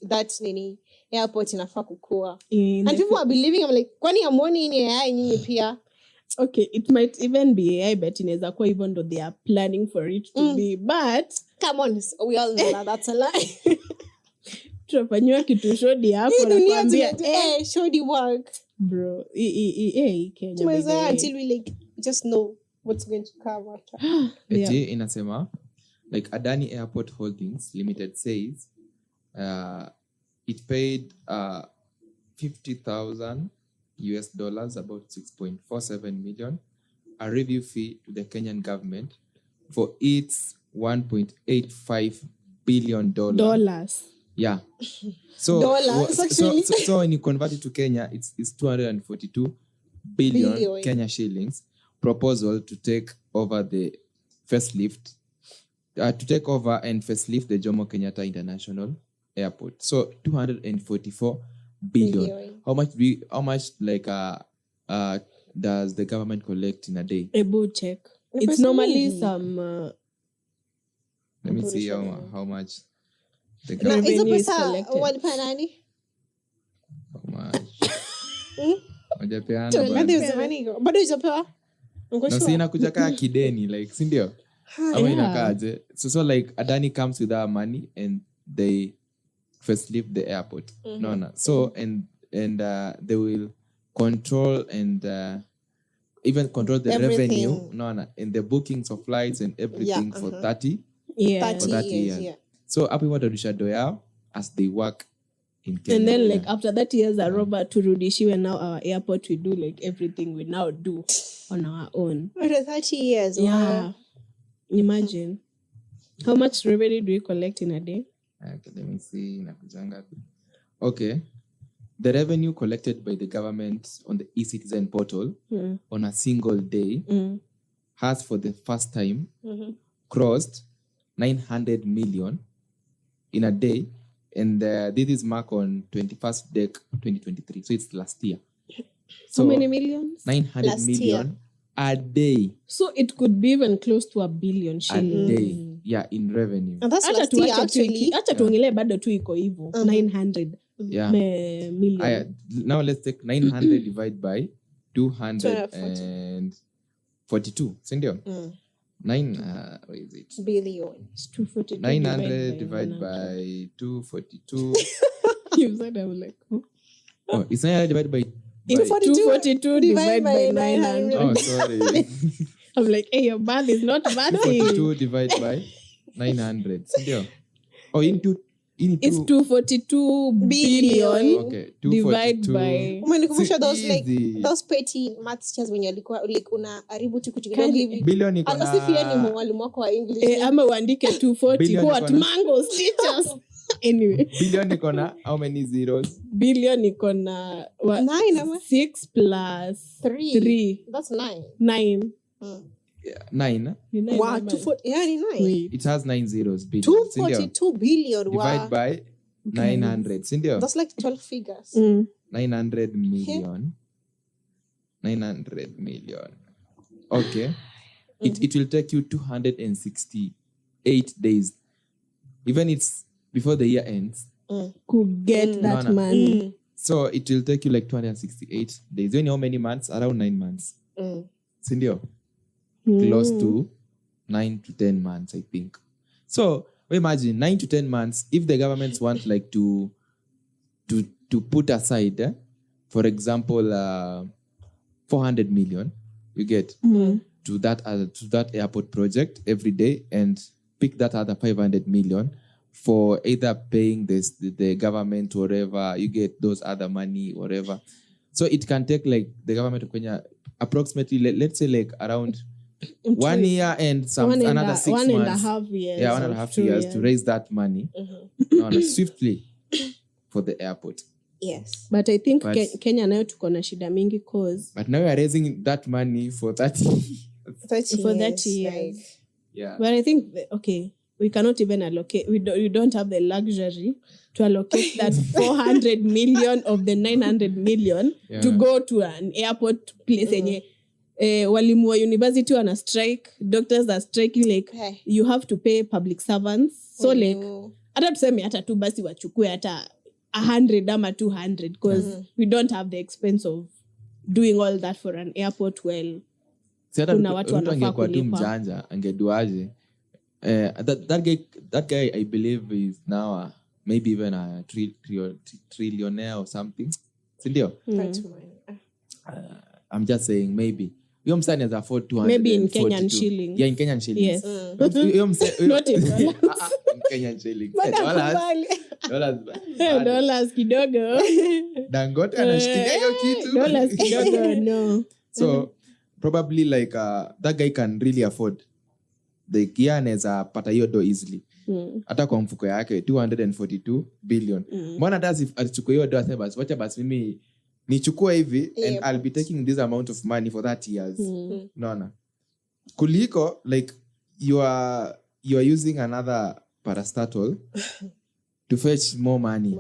that nini airport inafaa kukua. And people are believing. I'm like, kwani amoni ni AI nyinyi pia? Okay, it might even be AI, but inaweza kuwa even though they are planning for it to be. But come on, we all know that that's a lie. Tunafanywa kitu shodi hapo na kuambia shodi work. Bro, Kenya. Tumeza until we like just know what's going to come after. Eti inasema like Adani Airport Holdings Limited says it paid $50,000 about 6.47 million, a review fee to the Kenyan government for its $1.85 billion. Dollars. Yeah. So, Dollars, actually. So when you convert it to Kenya, it's 242 billion Kenya shillings. Proposal to take over the facelift, to take over and facelift the Jomo Kenyatta International Airport. So 244 billion. How much like does the government collect in a day? A bull check. It's normally some. Let me see how much the Na government. hizo Revenue is pesa collected. walipa nani? How much? Wajapeana Hadi bana. uzimani iko. Bado hijapewa? Uko Na sure? si inakuja kaa kideni like si ndio? Ama inakaaje? So like Adani comes with our money and they first leave the airport. No. So and they will control and even control the Everything. revenue. No. And the bookings of flights and everything for 30 Yeah. 30 years, years. yeah. So hapo watarudisha do yao as they work in Kenya. And then like after that years are over turudishiwe, now our airport we do like everything we now do on our own. After 30 years. Yeah. Wow. Imagine. How much revenue do we collect in a day? Okay, let me see. Inakuja ngapi? Okay. The revenue collected by the government on the eCitizen portal on a single day has for the first time crossed 900 million in a day. And this is marked on 21st Dec 2023. So it's last year. So How many millions? 900 Last million year. a day. So it could be even close to $1 billion A shillings. day. Yeah, in revenue. And that's Acha last year, tuache actually. acha tuongelee bado tu iko hivyo 900 Yeah. million. Now let's take 900 divided by 242. Sindio? 9, what is it? Billion. It's 242 900 divided by 242. You said I was like, oh. Oh, it's 900 divided by... It's 242 divided by 900. Oh, sorry. I'm like, hey, your math is not mathing. 242 divided by 900. Sindio? Oh, It's 242 billion Okay, divided 242. by... Umenikumbusha those Easy. like those petty maths teachers when walikuwa like unaharibu tu kitu kidogo hivi. Billion iko Hata si pia ni na... mwalimu wako wa English. ama uandike 240 Billion what iko na- mangoes teachers. Anyway, Billion iko na how many zeros? billion iko na what, 9 ama 6 plus 3 That's 9. 9. Yeah, 9. Ni nine Wow, ama- 240. Yeah, ni 9. Wait. It has 9 zeros. Billion. Sindio? 242 billion. Divide Wow. by 900. Sindio? That's like 12 figures. 900 million. 900 million. Okay. It will take you 268 days. Even it's before the year ends. Could get that No. money. So it will take you like 268 days. You know how many months? Around 9 months. Sindio? Close to 9 to 10 months, I think. So imagine 9 to 10 months. If the governments want like to put aside, for example, 400 million, you get to that airport project every day and pick that other 500 million for either paying the government, whatever, you get those other money, whatever. So it can take like the government of Kenya approximately, let's say like around 1 year and another 6 months. 1.5 years. Yeah, 1.5 years to raise that money swiftly for the airport. Yes. But I think Kenya nayo tuko na shida mingi cause. But now we are raising that money for 30 years. Yeah. But I think, we cannot even allocate, we don't have the luxury to allocate that 400 million of the 900 million to go to an airport place. Walimu wa university wana strike, doctors are striking, like you have to pay public servants. So like, hata tuseme hata tu basi wachukue hata 100 ama 200 because we don't have the expense of doing all that for an airport. Well, kuna watu wanafaa kulipa. Mjanja angeduaje. That guy I believe is now maybe even a trillionaire or something. Sindio? I'm just saying maybe. Yom Sani has afford 200. Maybe in Kenyan shillings. Yeah, in Kenyan shillings. Yes. Not in dollars. In Kenyan shillings. Dollars kidogo. Dangote anashikilia hiyo kitu. Dollars kidogo, no. So probably like that guy can really afford. The Kia anaweza pata hiyo do easily. Hata kwa mfuko yake 242 billion. Mbona hata achukue hiyo do asema wacha basi mimi nichukue hivi and I'll be taking this amount of money for that years. Naona. Kuliko like you are using another parastatal to fetch more money.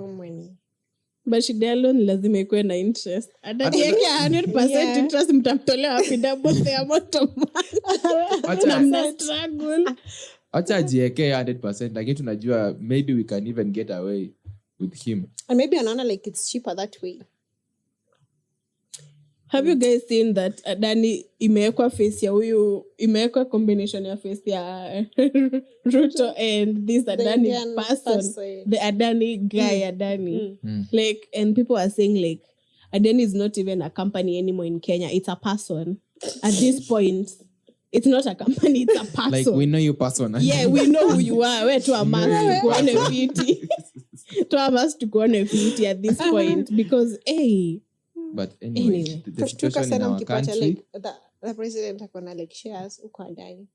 But shida alone lazima ikuwe na interest. Atakiwekea 100% interest, mtamtolea wapi double the amount of money. Na mna struggle. Acha ajiwekee 100%, lakini tunajua maybe we can even get away with him. And maybe anaona like it's cheaper that way. Have you guys seen that Adani imewekwa face ya huyu, imewekwa combination ya face ya Ruto and this Adani person, the Adani guy, Adani. Like, and people are saying like, Adani is not even a company anymore in Kenya. It's a person. At this point, it's not a company, it's a person. Like, we know you personally. Yeah, we know who you are. We're to a mask tukuone fiti. To a mask tukuone fiti at this point. Because, hey. But anyway, the situation in our country, like, the president akona like shares uko ndani.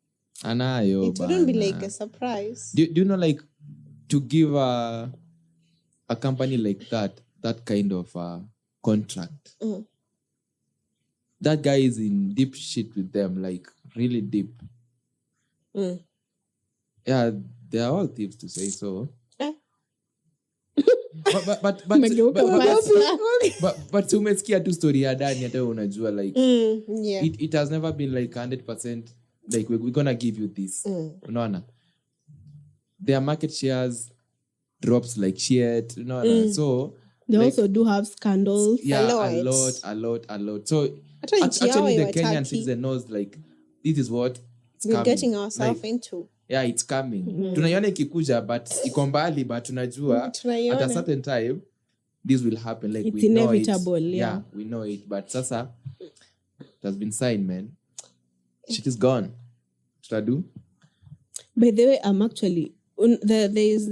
Anayo. It wouldn't be like a surprise. Do you know, like, to give a company like that kind of contract, that guy is in deep shit with them, like really deep. Yeah, they are all thieves to say so. But tumesikia tu story ya Adani hata unajua like it has never been like 100% like we're gonna give you this. Unaona, their market shares drops like shit, unaona. So they like, also do have scandals. Yeah, a lot. So actually the Kenyan citizen knows like this is what we're getting ourselves into. Yeah, it's coming. Tunaiona ikikuja but iko mbali, but tunajua at a certain time this will happen, like it's we inevitable, know it. Yeah, we know it, but sasa it has been signed, man. Shit is gone. Tutadu. By the way, I'm actually there is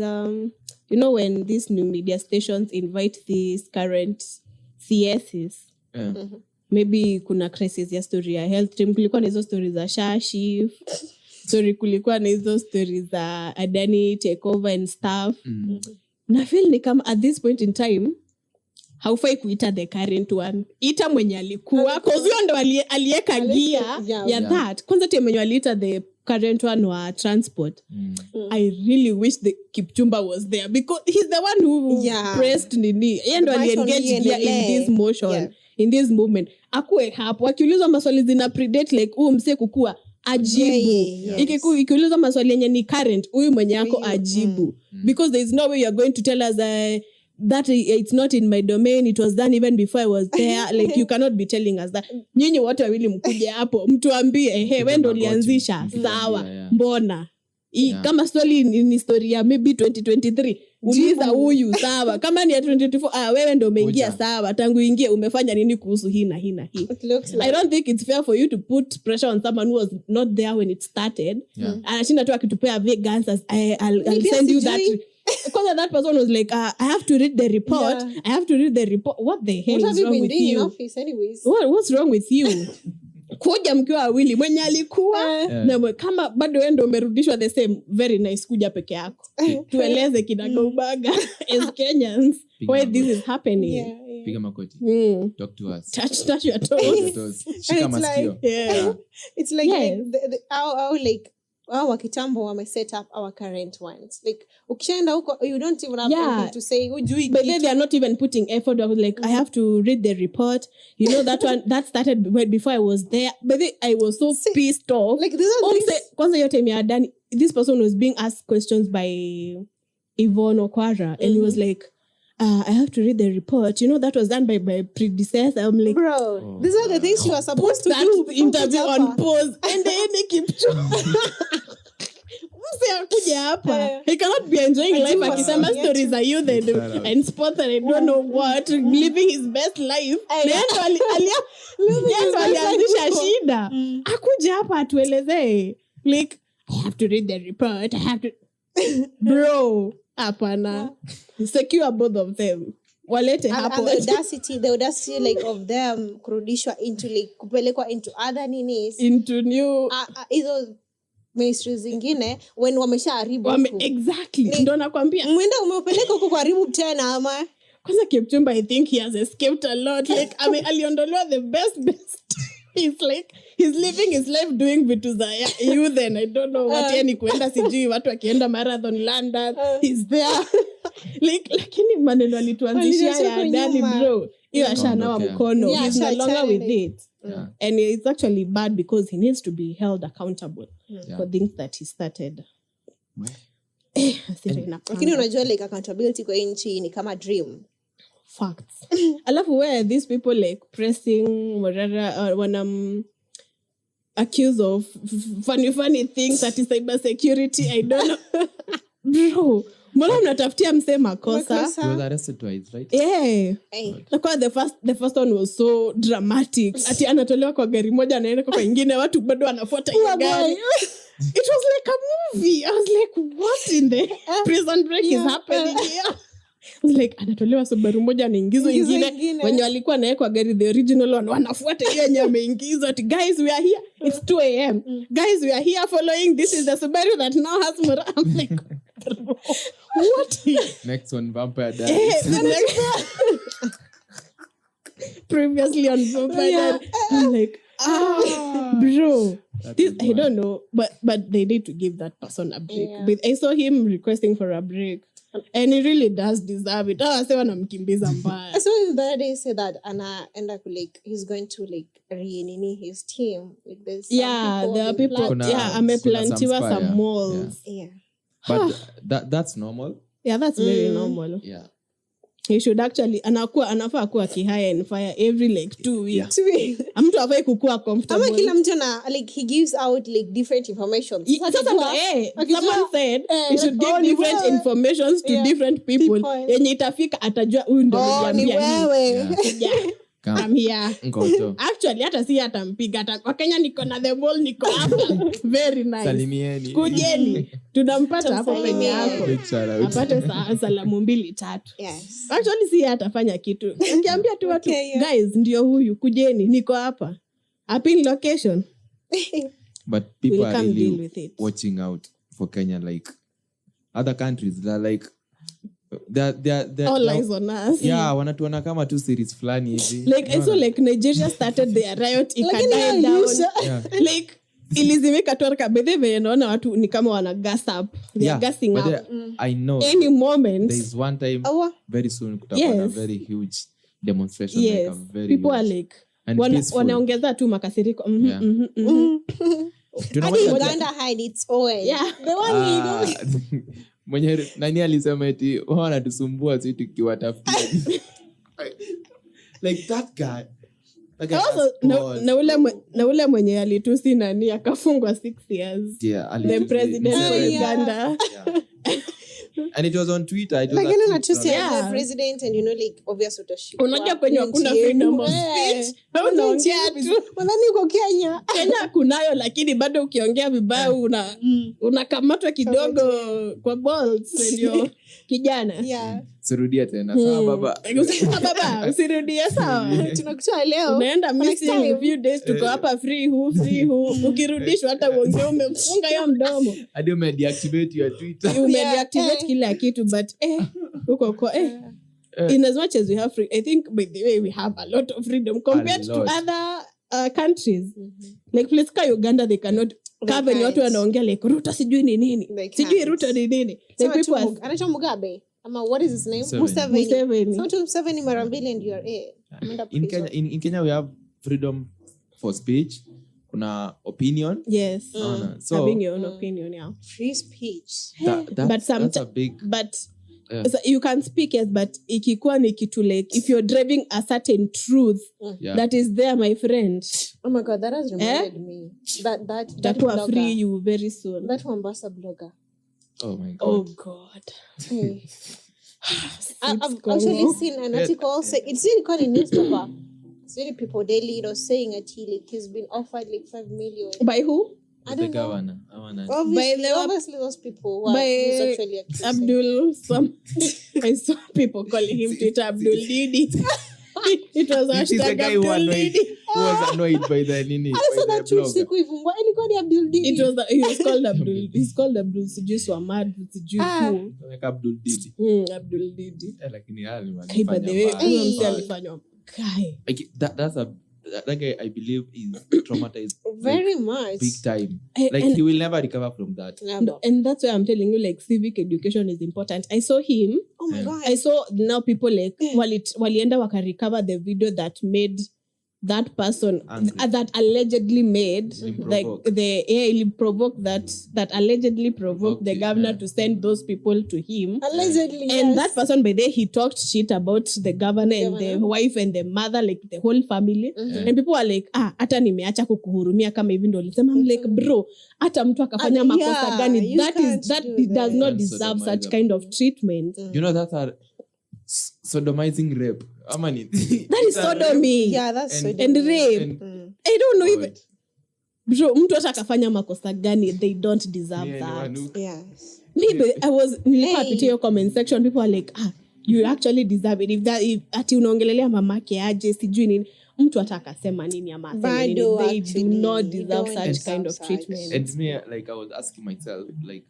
when these new media stations invite these current CSs, maybe kuna crisis ya story ya health team, kulikuwa na hizo stories za Shashi, story kulikuwa na hizo stories za Adani takeover and stuff. Na feel ni kama at this point in time haufai kuita the current one, ita mwenye alikuwa, cause huyo ndo alieka gear ya that. Kwanza tie mwenye aliita the current one wa transport. I really wish the Kipchumba was there because he's the one who pressed nini. Yeye ndo aliengage gear in this motion, in this movement. Akue hapo akiulizwa maswali zina predate like mse kukua ajibu. Ikiulizwa maswali yenye ni current, huyu mwenye yako ajibu. Because there is no way you are going to tell us that it's not in my domain, it was done even before I was there. Like, you cannot be telling us that. Nyinyi wote wawili mkuje hapo mtuambie wewe ndo ulianzisha, sawa, mbona Kama story ni story ya maybe 2023 uliza huyu sawa, kama ni ya 2024 wewe ndio umeingia sawa, tangu ingie umefanya nini kuhusu hii na hii na hii. I don't think it's fair for you to put pressure on someone who was not there when it started. Anashinda tu akitupea vague answers. I'll send you that because that person was like I have to read the report. I have to read the report. What the hell is wrong with you? What's wrong with you? Kuja mkiwa wawili mwenye alikuwa na kama bado wewe ndio umerudishwa the same, very nice, kuja peke yako tueleze kinagaubaga as Kenyans why this is happening. Piga makoti. Talk to us. Touch your toes. Shika masikio. It's like our like our kitambo wame set up our current ones. Like ukishaenda huko you don't even have anything to say. But they are not even putting effort. I was like, I have to read the report. You know, that one that started before I was there. But I was so pissed off. Like kwanza yote mi Adani, this person was being asked questions by Yvonne Okwara, and he was like, I have to read the report. You know, that was done by my predecessor. I'm like, bro, these are the things you are supposed to do. Interview on pause. And they keep he cannot be enjoying life akisema stories are youth and sports and I don't know what, living his best life. Alianzisha shida. Akuja hapa atuelezee. Like, I have to read the report. I have to... Bro, hapana. Secure both of them. Walete hapo. The audacity like of them kurudishwa into like kupelekwa into other ninis. Into new... Hizo ministries zingine when wameshaharibu. Exactly. Ndio nakwambia. Mwenda umepeleka huko kuharibu tena ama. Kwanza Kipchumba, I think he has escaped a lot. Like, aliondolewa the best. He's like, he's living his life doing vitu za youth and I don't know what yani kuenda sijui watu akienda marathon London. He's there. Like, lakini maneno alituanzishia ya Adani bro. Hiyo ashanawa mkono. He's no longer with it. And it's actually bad because he needs to be held accountable for things that he started. Lakini unajua like accountability kwa nchi ni kama dream. Facts. Alafu where these people like pressing when accused of funny things that is cyber security, I don't know. Bro, mbona mnatafutia mse makosa? He was arrested twice, right? Yeah. The first one was so dramatic. Ati anatolewa kwa gari moja anaenda kwa nyingine, watu bado wanafuata hiyo gari. It was like a movie. I was like, what in the prison break is happening here? I was like, anatolewa Subaru moja anaingizwa ingine. Wenye walikuwa naye kwa gari the original one wanafuata hiyo yenye ameingizwa. Guys, we are here. It's 2 a.m. Guys, we are here following. This is the Subaru that now has more. I'm like, what? Next one, Vampire Diaries. Previously on Vampire Diaries. I'm like, bro. This, I don't know, but they need to give that person a break. But I saw him requesting for a break. And he really does deserve it. I say wanamkimbiza mbaya. So the other day said that anaenda like he's going to like reunite his team with this. Yeah, there are people. Ameplantiwa some malls. Yeah. But that's normal. Yeah, that's very normal. Yeah. He should actually anafaa kuwa kihire and fire every like 2 weeks. Mtu afai kukua comfortable. Ama kila mtu na like he gives out like different information. Someone said he should give different informations to different people. Yenye itafika atajua huyu ndio ni wewe. Come here. Actually hata si atampiga hata kwa Kenya niko na the ball niko hapa. Very nice. Salimieni. Kujeni. Tunampata hapo penye yako. Apate salamu 2-3. Yes. Actually si atafanya kitu. Angeambia tu watu, guys ndio huyu kujeni niko hapa. Apin location. But people are really watching out for Kenya like other countries. They're like they're all eyes on us. Yeah, wanatuona kama tu series fulani hivi. Like I saw like Nigeria started their riot ikadie down. Like ilizimika torka bedhe naona watu ni kama wana gas up. They are gassing up. I know. Any moment. There is one time very soon kutakuwa a very huge demonstration like a very people huge. Are like wanaongeza tu makasiriko. Uganda hide its own. Yeah. The one mwenye nani alisema eti wanatusumbua sisi tukiwatafutia. Like that guy Like, Also, na ule mwenye alitusi nani akafungwa 6 years. Yeah, The president of Uganda. Yeah. And it was on Twitter. It was like a na tweet tusi from- the president and like obvious utashikwa. Unajua kwenye hakuna freedom of speech. Unaongea tu. Unadhani uko Kenya? Kenya kunayo, lakini bado ukiongea vibaya unakamatwa kidogo kwa balls ndio kijana. Yeah. Sirudia tena. Sawa baba. Baba, usirudie sawa. Tunakutoa leo. Unaenda missing a few days, tuko hapa free who. Ukirudishwa hata uongee umefunga hiyo mdomo. Hadi umedeactivate your Twitter. Umedeactivate kila kitu, but uko in as much as we have free, I think by the way we have a lot of freedom compared to other countries. Like place ka Uganda, they cannot cover ni watu wanaongea like Ruto sijui ni nini. Sijui Ruto ni nini. Like people anaitwa Mugabe. What is his name? Museveni. So to Museveni mara mbili and you are in Kenya we have freedom for speech. Kuna opinion. Yes. So having your own opinion, yeah. Free speech. That's a big. But so you can speak, yes, but ikikuwa ni kitu like if you're driving a certain truth that is there, my friend. Oh my God, that has reminded me that will free you very soon. That Mombasa blogger. Oh my God. Oh God. Hey. I've actually seen an article. It's really called in newspaper. It's really People Daily, saying that he's been offered like 5 million. By who? I don't know. Governor. Obviously those people who are actually accusing. Abdul. I saw people calling him Twitter Abdul Didi. It was hashtag Abdul Didi. Who was annoyed by the nini? I saw that tweet siku ifungwa. Ilikuwa ni Abdul Didi. He was called Abdul. He's called Abdul sijui Swamad sijui who. Like Abdul Didi. Abdul Didi. Lakini hali by the way, huyo mse alifanywa guy. That guy, I believe, is traumatized very much, big time. Like he will never recover from that. Never. And that's why I'm telling you, like civic education is important. I saw him. Oh my God! I saw now people like walienda wakarecover the video that made that person that allegedly made like provoked that allegedly provoked the governor to send those people to him allegedly, and that person by there he talked shit about the governor and the wife and the mother, like the whole family, and people are like hata nimeacha kukuhurumia kama hivi ndo alisema. I'm like bro, hata mtu akafanya makosa gani that does not deserve such kind of treatment. You know that's a sodomizing rape. That is sodomy. Yeah, that's sodomy. And rape. I don't know even. Bro, mtu hata akafanya makosa gani, they don't deserve that. Yes. Maybe nilikuwa pitia your comment section, people are like, you actually deserve it. If ati unaongelelea mamake aje sijui nini, mtu hata akasema nini ama aseme nini, they do not deserve such kind of treatment. And me, like I was asking myself, like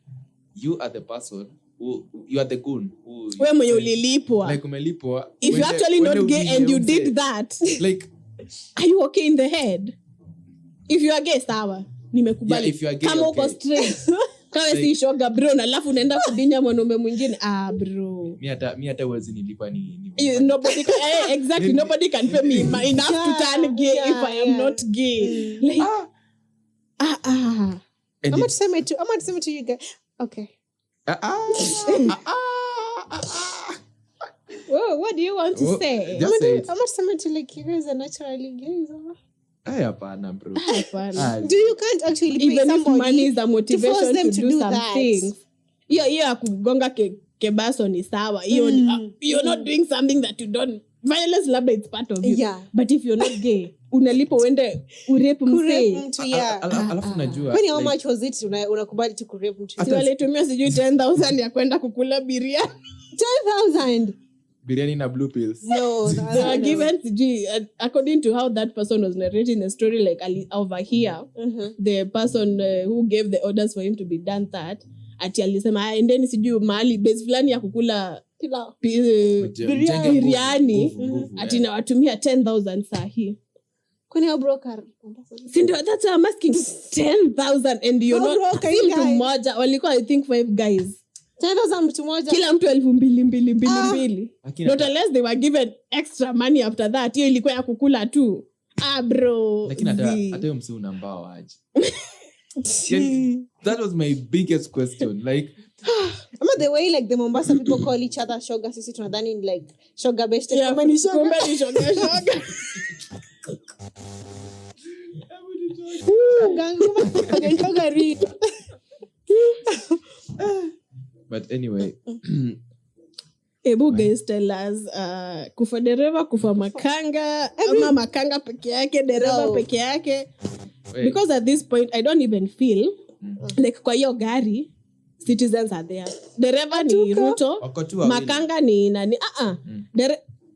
you are the person you are the goon who wewe mwenye ulilipwa, like umelipwa. If you're actually not gay and you did that, like are you okay in the head? If you are gay sawa, nimekubali. Yeah, if you are gay, kama uko straight kama si shoga bro, na alafu unaenda kudinya mwanaume mwingine, bro, mi hata uwezi nilipa ni nobody can, exactly, nobody can pay me enough to turn gay if I am not gay. Like I'm not saying to you guys. Okay. Whoa, what do you want to say? Just say it. I'm not saying to like you guys are naturally gays. Hapana bro. Do you can't actually pay even somebody if money is a motivation them to do some that. things. Hiyo ya kugonga kebaso ni sawa. You're not doing something that you don't. Violence labda it's part of you. Yeah. But if you're not gay, unalipo uende urepu msee. Alafu najua. Kwani how much was it unakubali tu kurepu mtu? Si walitumia sijui 10,000 ya kwenda kukula biriani. 10,000. Biryani na blue pills. No, they are given according to how that person was narrating the story, like over here, the person who gave the orders for him to be done that, ati alisema endeni sijui mahali base fulani ya kukula biriani, ati na watumia 10,000 sahi. Kwani how broker? Sindio, that's why I'm asking. 10,000 and you're not mtu mmoja, walikuwa I think 5 guys. 10,000 mtu mmoja. Kila mtu 2,200. Not unless they were given extra money after that. Hiyo ilikuwa ya kukula tu. Bro. Lakini hata msi unambao aje. That was my biggest question. Like the way like the Mombasa people call each other shoga, sisi tunadhani like shoga best. Yeah, kumbe ni shoga. But anyway, Ebu guys tell us, Kufa Dereva, Kufa Makanga, ama Makanga peke yake, Dereva peke yake. Because at this point, I don't even feel like kwa hiyo gari, citizens are there. Dereva ni Ruto, Makanga ni nani.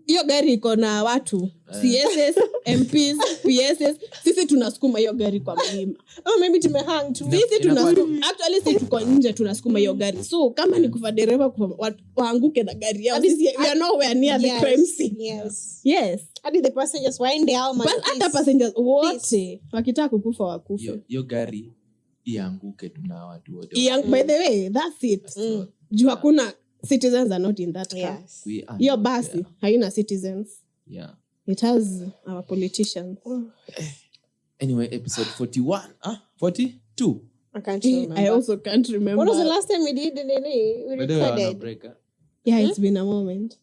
Hiyo gari iko na watu, CSS, MPs, PSS. Sisi tunasukuma hiyo gari kwa mlima. Maybe tumehang tu. Sisi tunasukuma. Actually sisi tuko nje tunasukuma hiyo gari. So kama ni Kufa Dereva waanguke na gari yao. We are nowhere near the crime scene. Yes. Hadi the passengers waende hao man. Hata passengers wote wakitaka kukufa wakufe. Hiyo gari ianguke tuna watu wote. By the way, that's it. Juu hakuna citizens are not in that car. Yes. Hiyo basi haina citizens. Yeah. It has our politicians. Anyway, episode 41. 42. I can't remember. I also can't remember. What was the last time we did? We recorded. Yeah, it's been a moment.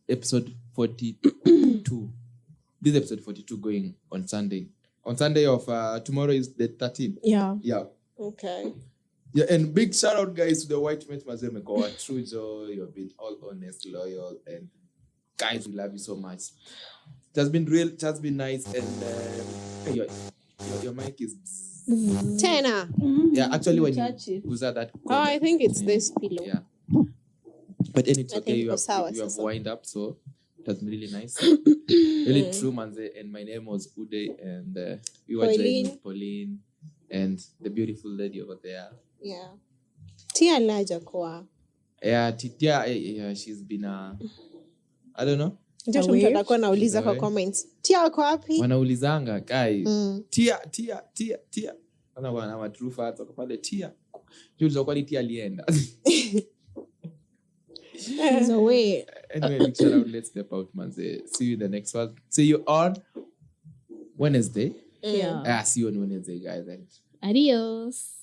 Episode 42. This is episode 42 going on Sunday. On Sunday of tomorrow is the 13th. Yeah. Yeah. Okay. Yeah, and big shout out guys to the White Mate Mazemeko. True joy, you've been all honest, loyal, and guys, we love you so much. It has been real, it has been nice, and your mic is Tena. Yeah, actually when you use that. I think it's this pillow. Yeah. But then it's okay, you have wind up, so it has been really nice. Really true, Manze, and my name was Uday, and we were joining with Pauline and the beautiful lady over there. Yeah. Tia laja kwa. Yeah, Tia, she's been I don't know. Ndio mtu atakuwa anauliza kwa comments. Tia wako wapi? Wanaulizanga kai. Tia. Wana true facts wako pale Tia. Ndio kwa Tia alienda. So wait. Anyway, let's step out, Manze. See you in the next one. See you on Wednesday. Yeah. See you on Wednesday, guys. Adios.